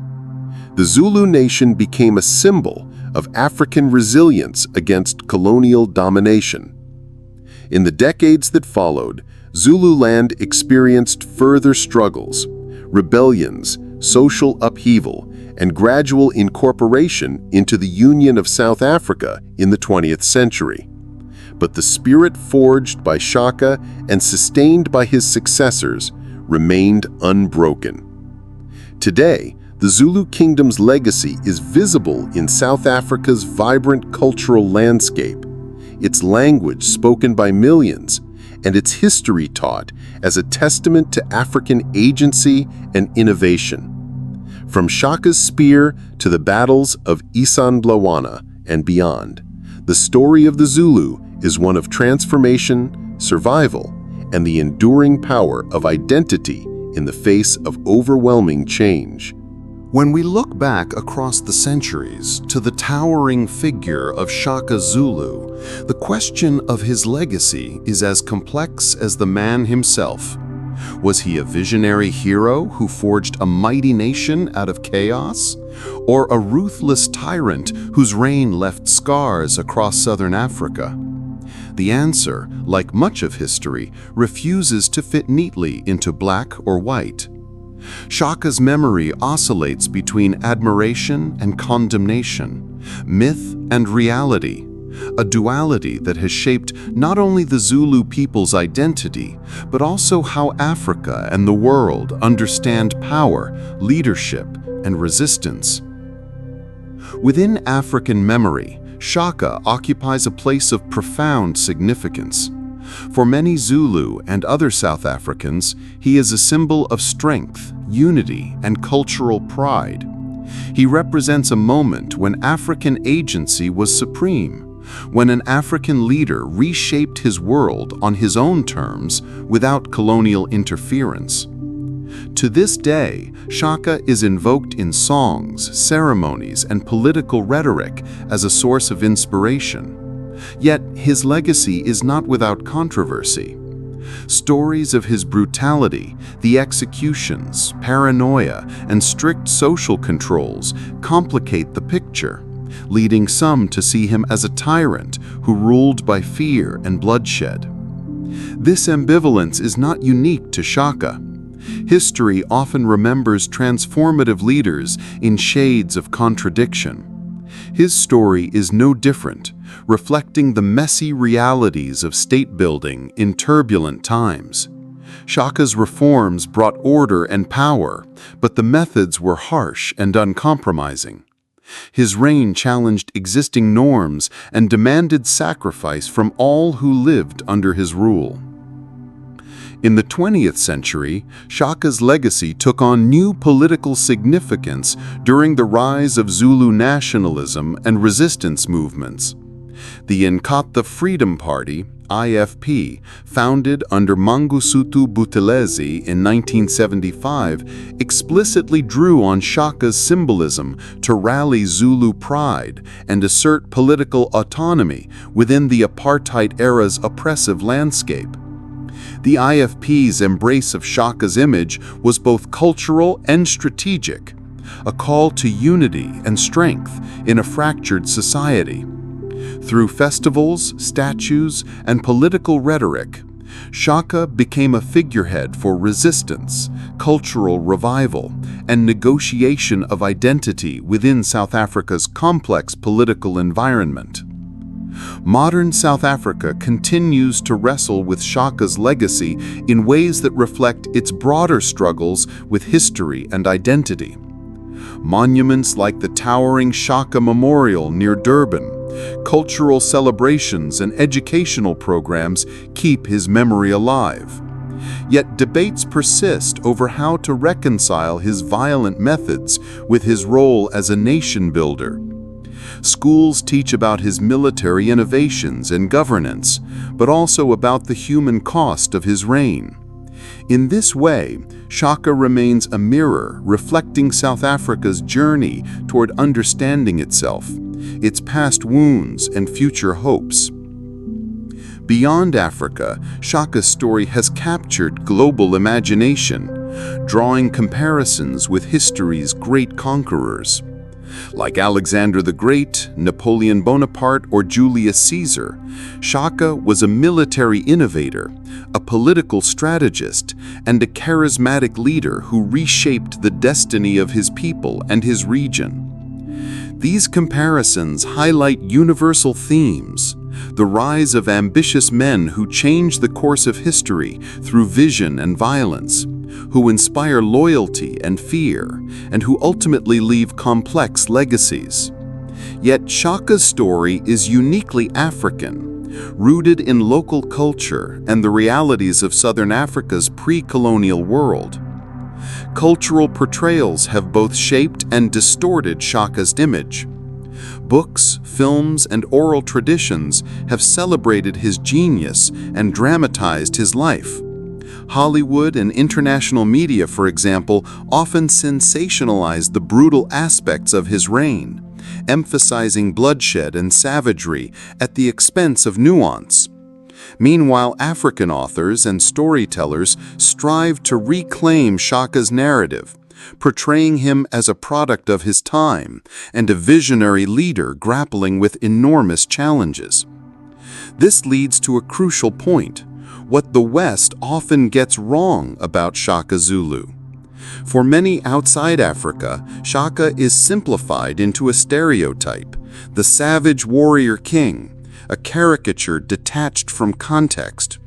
[SPEAKER 1] The Zulu nation became a symbol of African resilience against colonial domination. In the decades that followed, Zululand experienced further struggles, rebellions, social upheaval, and gradual incorporation into the Union of South Africa in the 20th century. But the spirit forged by Shaka and sustained by his successors remained unbroken. Today, the Zulu Kingdom's legacy is visible in South Africa's vibrant cultural landscape, its language spoken by millions, and its history taught as a testament to African agency and innovation. From Shaka's spear to the battles of Isandlwana and beyond, the story of the Zulu is one of transformation, survival, and the enduring power of identity in the face of overwhelming change.
[SPEAKER 3] When we look back across the centuries to the towering figure of Shaka Zulu, the question of his legacy is as complex as the man himself. Was he a visionary hero who forged a mighty nation out of chaos? Or a ruthless tyrant whose reign left scars across southern Africa? The answer, like much of history, refuses to fit neatly into black or white. Shaka's memory oscillates between admiration and condemnation, myth and reality, a duality that has shaped not only the Zulu people's identity, but also how Africa and the world understand power, leadership, and resistance. Within African memory, Shaka occupies a place of profound significance. For many Zulu and other South Africans, he is a symbol of strength, unity, and cultural pride. He represents a moment when African agency was supreme, when an African leader reshaped his world on his own terms without colonial interference. To this day, Shaka is invoked in songs, ceremonies, and political rhetoric as a source of inspiration. Yet his legacy is not without controversy. Stories of his brutality, the executions, paranoia, and strict social controls complicate the picture, leading some to see him as a tyrant who ruled by fear and bloodshed. This ambivalence is not unique to Shaka. History often remembers transformative leaders in shades of contradiction. His story is no different, reflecting the messy realities of state building in turbulent times. Shaka's reforms brought order and power, but the methods were harsh and uncompromising. His reign challenged existing norms and demanded sacrifice from all who lived under his rule. In the 20th century, Shaka's legacy took on new political significance during the rise of Zulu nationalism and resistance movements. The Inkatha Freedom Party, IFP, founded under Mangosuthu Buthelezi in 1975, explicitly drew on Shaka's symbolism to rally Zulu pride and assert political autonomy within the apartheid-era's oppressive landscape. The IFP's embrace of Shaka's image was both cultural and strategic, a call to unity and strength in a fractured society. Through festivals, statues, and political rhetoric, Shaka became a figurehead for resistance, cultural revival, and negotiation of identity within South Africa's complex political environment. Modern South Africa continues to wrestle with Shaka's legacy in ways that reflect its broader struggles with history and identity. Monuments like the towering Shaka Memorial near Durban, cultural celebrations and educational programs keep his memory alive. Yet debates persist over how to reconcile his violent methods with his role as a nation builder. Schools teach about his military innovations and governance, but also about the human cost of his reign.
[SPEAKER 2] In this way, Shaka remains a mirror reflecting South Africa's journey toward understanding itself, its past wounds and future hopes. Beyond Africa, Shaka's story has captured global imagination, drawing comparisons with history's great conquerors. Like Alexander the Great, Napoleon Bonaparte, or Julius Caesar, Shaka was a military innovator, a political strategist, and a charismatic leader who reshaped the destiny of his people and his region. These comparisons highlight universal themes: the rise of ambitious men who change the course of history through vision and violence, who inspire loyalty and fear, and who ultimately leave complex legacies. Yet Shaka's story is uniquely African, rooted in local culture and the realities of Southern Africa's pre-colonial world. Cultural portrayals have both shaped and distorted Shaka's image. Books, films, and oral traditions have celebrated his genius and dramatized his life. Hollywood and international media, for example, often sensationalize the brutal aspects of his reign, emphasizing bloodshed and savagery at the expense of nuance. Meanwhile, African authors and storytellers strive to reclaim Shaka's narrative, portraying him as a product of his time and a visionary leader grappling with enormous challenges. This leads to a crucial point: what the West often gets wrong about Shaka Zulu. For many outside Africa, Shaka is simplified into a stereotype, the savage warrior king, a caricature detached from context.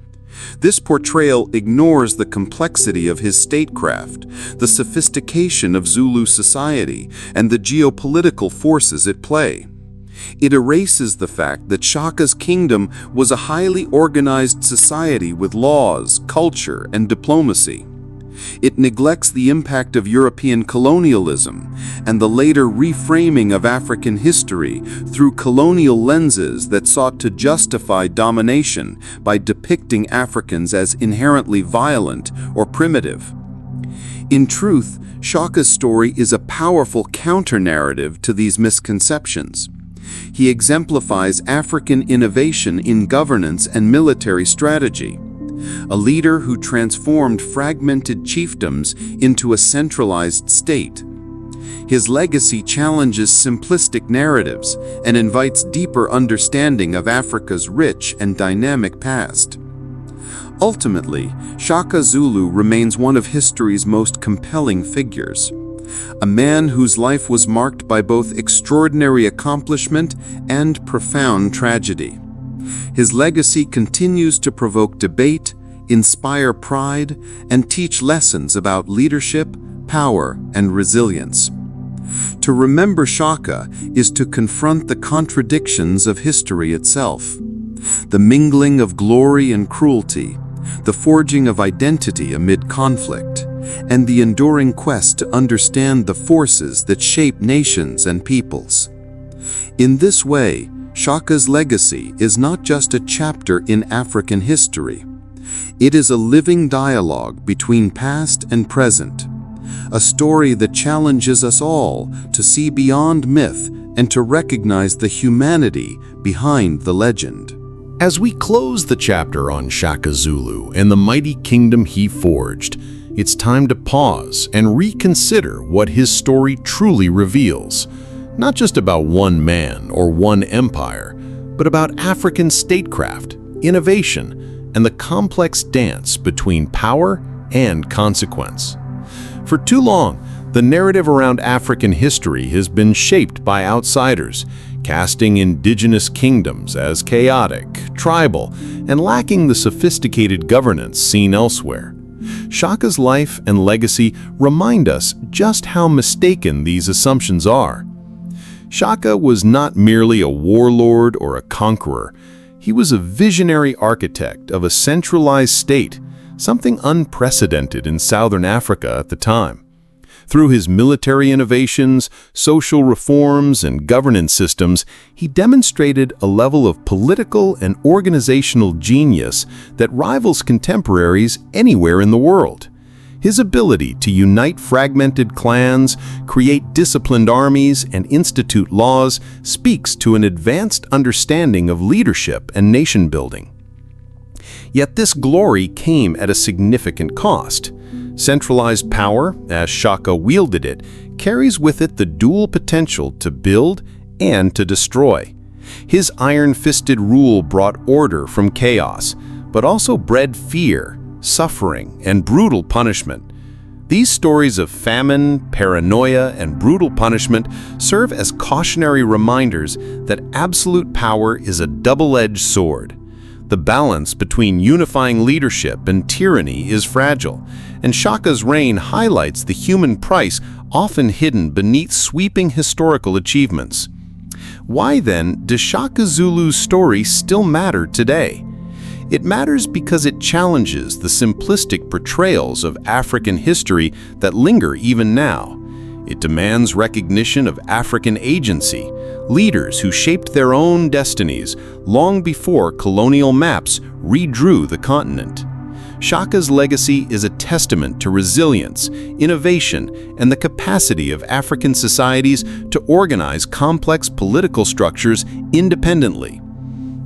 [SPEAKER 2] This portrayal ignores the complexity of his statecraft, the sophistication of Zulu society, and the geopolitical forces at play. It erases the fact that Shaka's kingdom was a highly organized society with laws, culture, and diplomacy. It neglects the impact of European colonialism and the later reframing of African history through colonial lenses that sought to justify domination by depicting Africans as inherently violent or primitive. In truth, Shaka's story is a powerful counter-narrative to these misconceptions. He exemplifies African innovation in governance and military strategy, a leader who transformed fragmented chiefdoms into a centralized state. His legacy challenges simplistic narratives and invites deeper understanding of Africa's rich and dynamic past. Ultimately, Shaka Zulu remains one of history's most compelling figures, a man whose life was marked by both extraordinary accomplishment and profound tragedy. His legacy continues to provoke debate, inspire pride, and teach lessons about leadership, power, and resilience. To remember Shaka is to confront the contradictions of history itself, the mingling of glory and cruelty, the forging of identity amid conflict, and the enduring quest to understand the forces that shape nations and peoples. In this way, Shaka's legacy is not just a chapter in African history. It is a living dialogue between past and present, a story that challenges us all to see beyond myth and to recognize the humanity behind the legend.
[SPEAKER 4] As we close the chapter on Shaka Zulu and the mighty kingdom he forged, it's time to pause and reconsider what his story truly reveals. Not just about one man or one empire, but about African statecraft, innovation, and the complex dance between power and consequence. For too long, the narrative around African history has been shaped by outsiders, casting indigenous kingdoms as chaotic, tribal, and lacking the sophisticated governance seen elsewhere. Shaka's life and legacy remind us just how mistaken these assumptions are. Shaka was not merely a warlord or a conqueror. He was a visionary architect of a centralized state, something unprecedented in Southern Africa at the time.
[SPEAKER 1] Through his military innovations, social reforms, and governance systems, he demonstrated a level of political and organizational genius that rivals contemporaries anywhere in the world. His ability to unite fragmented clans, create disciplined armies, and institute laws speaks to an advanced understanding of leadership and nation-building. Yet this glory came at a significant cost. Centralized power, as Shaka wielded it, carries with it the dual potential to build and to destroy. His iron-fisted rule brought order from chaos, but also bred fear, suffering, and brutal punishment. These stories of famine, paranoia, and brutal punishment serve as cautionary reminders that absolute power is a double-edged sword. The balance between unifying leadership and tyranny is fragile, and Shaka's reign highlights the human price often hidden beneath sweeping historical achievements. Why then does Shaka Zulu's story still matter today? It matters because it challenges the simplistic portrayals of African history that linger even now. It demands recognition of African agency, leaders who shaped their own destinies long before colonial maps redrew the continent. Shaka's legacy is a testament to resilience, innovation, and the capacity of African societies to organize complex political structures independently.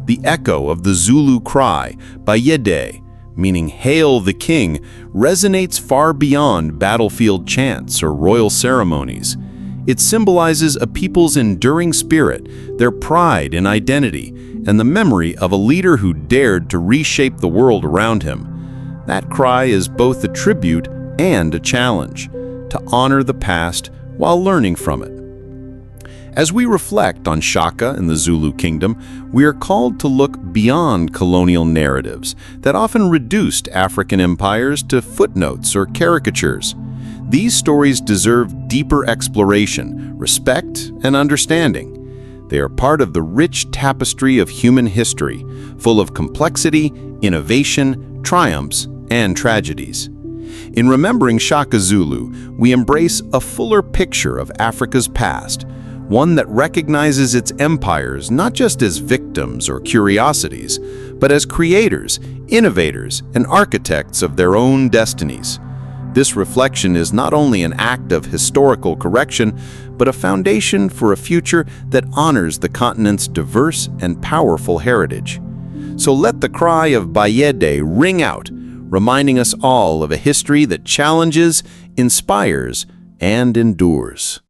[SPEAKER 1] The echo of the Zulu cry, Bayede, meaning "Hail the King," resonates far beyond battlefield chants or royal ceremonies. It symbolizes a people's enduring spirit, their pride in identity, and the memory of a leader who dared to reshape the world around him. That cry is both a tribute and a challenge, to honor the past while learning from it. As we reflect on Shaka and the Zulu Kingdom, we are called to look beyond colonial narratives that often reduced African empires to footnotes or caricatures. These stories deserve deeper exploration, respect, and understanding. They are part of the rich tapestry of human history, full of complexity, innovation, triumphs, and tragedies. In remembering Shaka Zulu, we embrace a fuller picture of Africa's past, one that recognizes its empires not just as victims or curiosities, but as creators, innovators, and architects of their own destinies. This reflection is not only an act of historical correction, but a foundation for a future that honors the continent's diverse and powerful heritage. So let the cry of Bayede ring out, reminding us all of a history that challenges, inspires, and endures.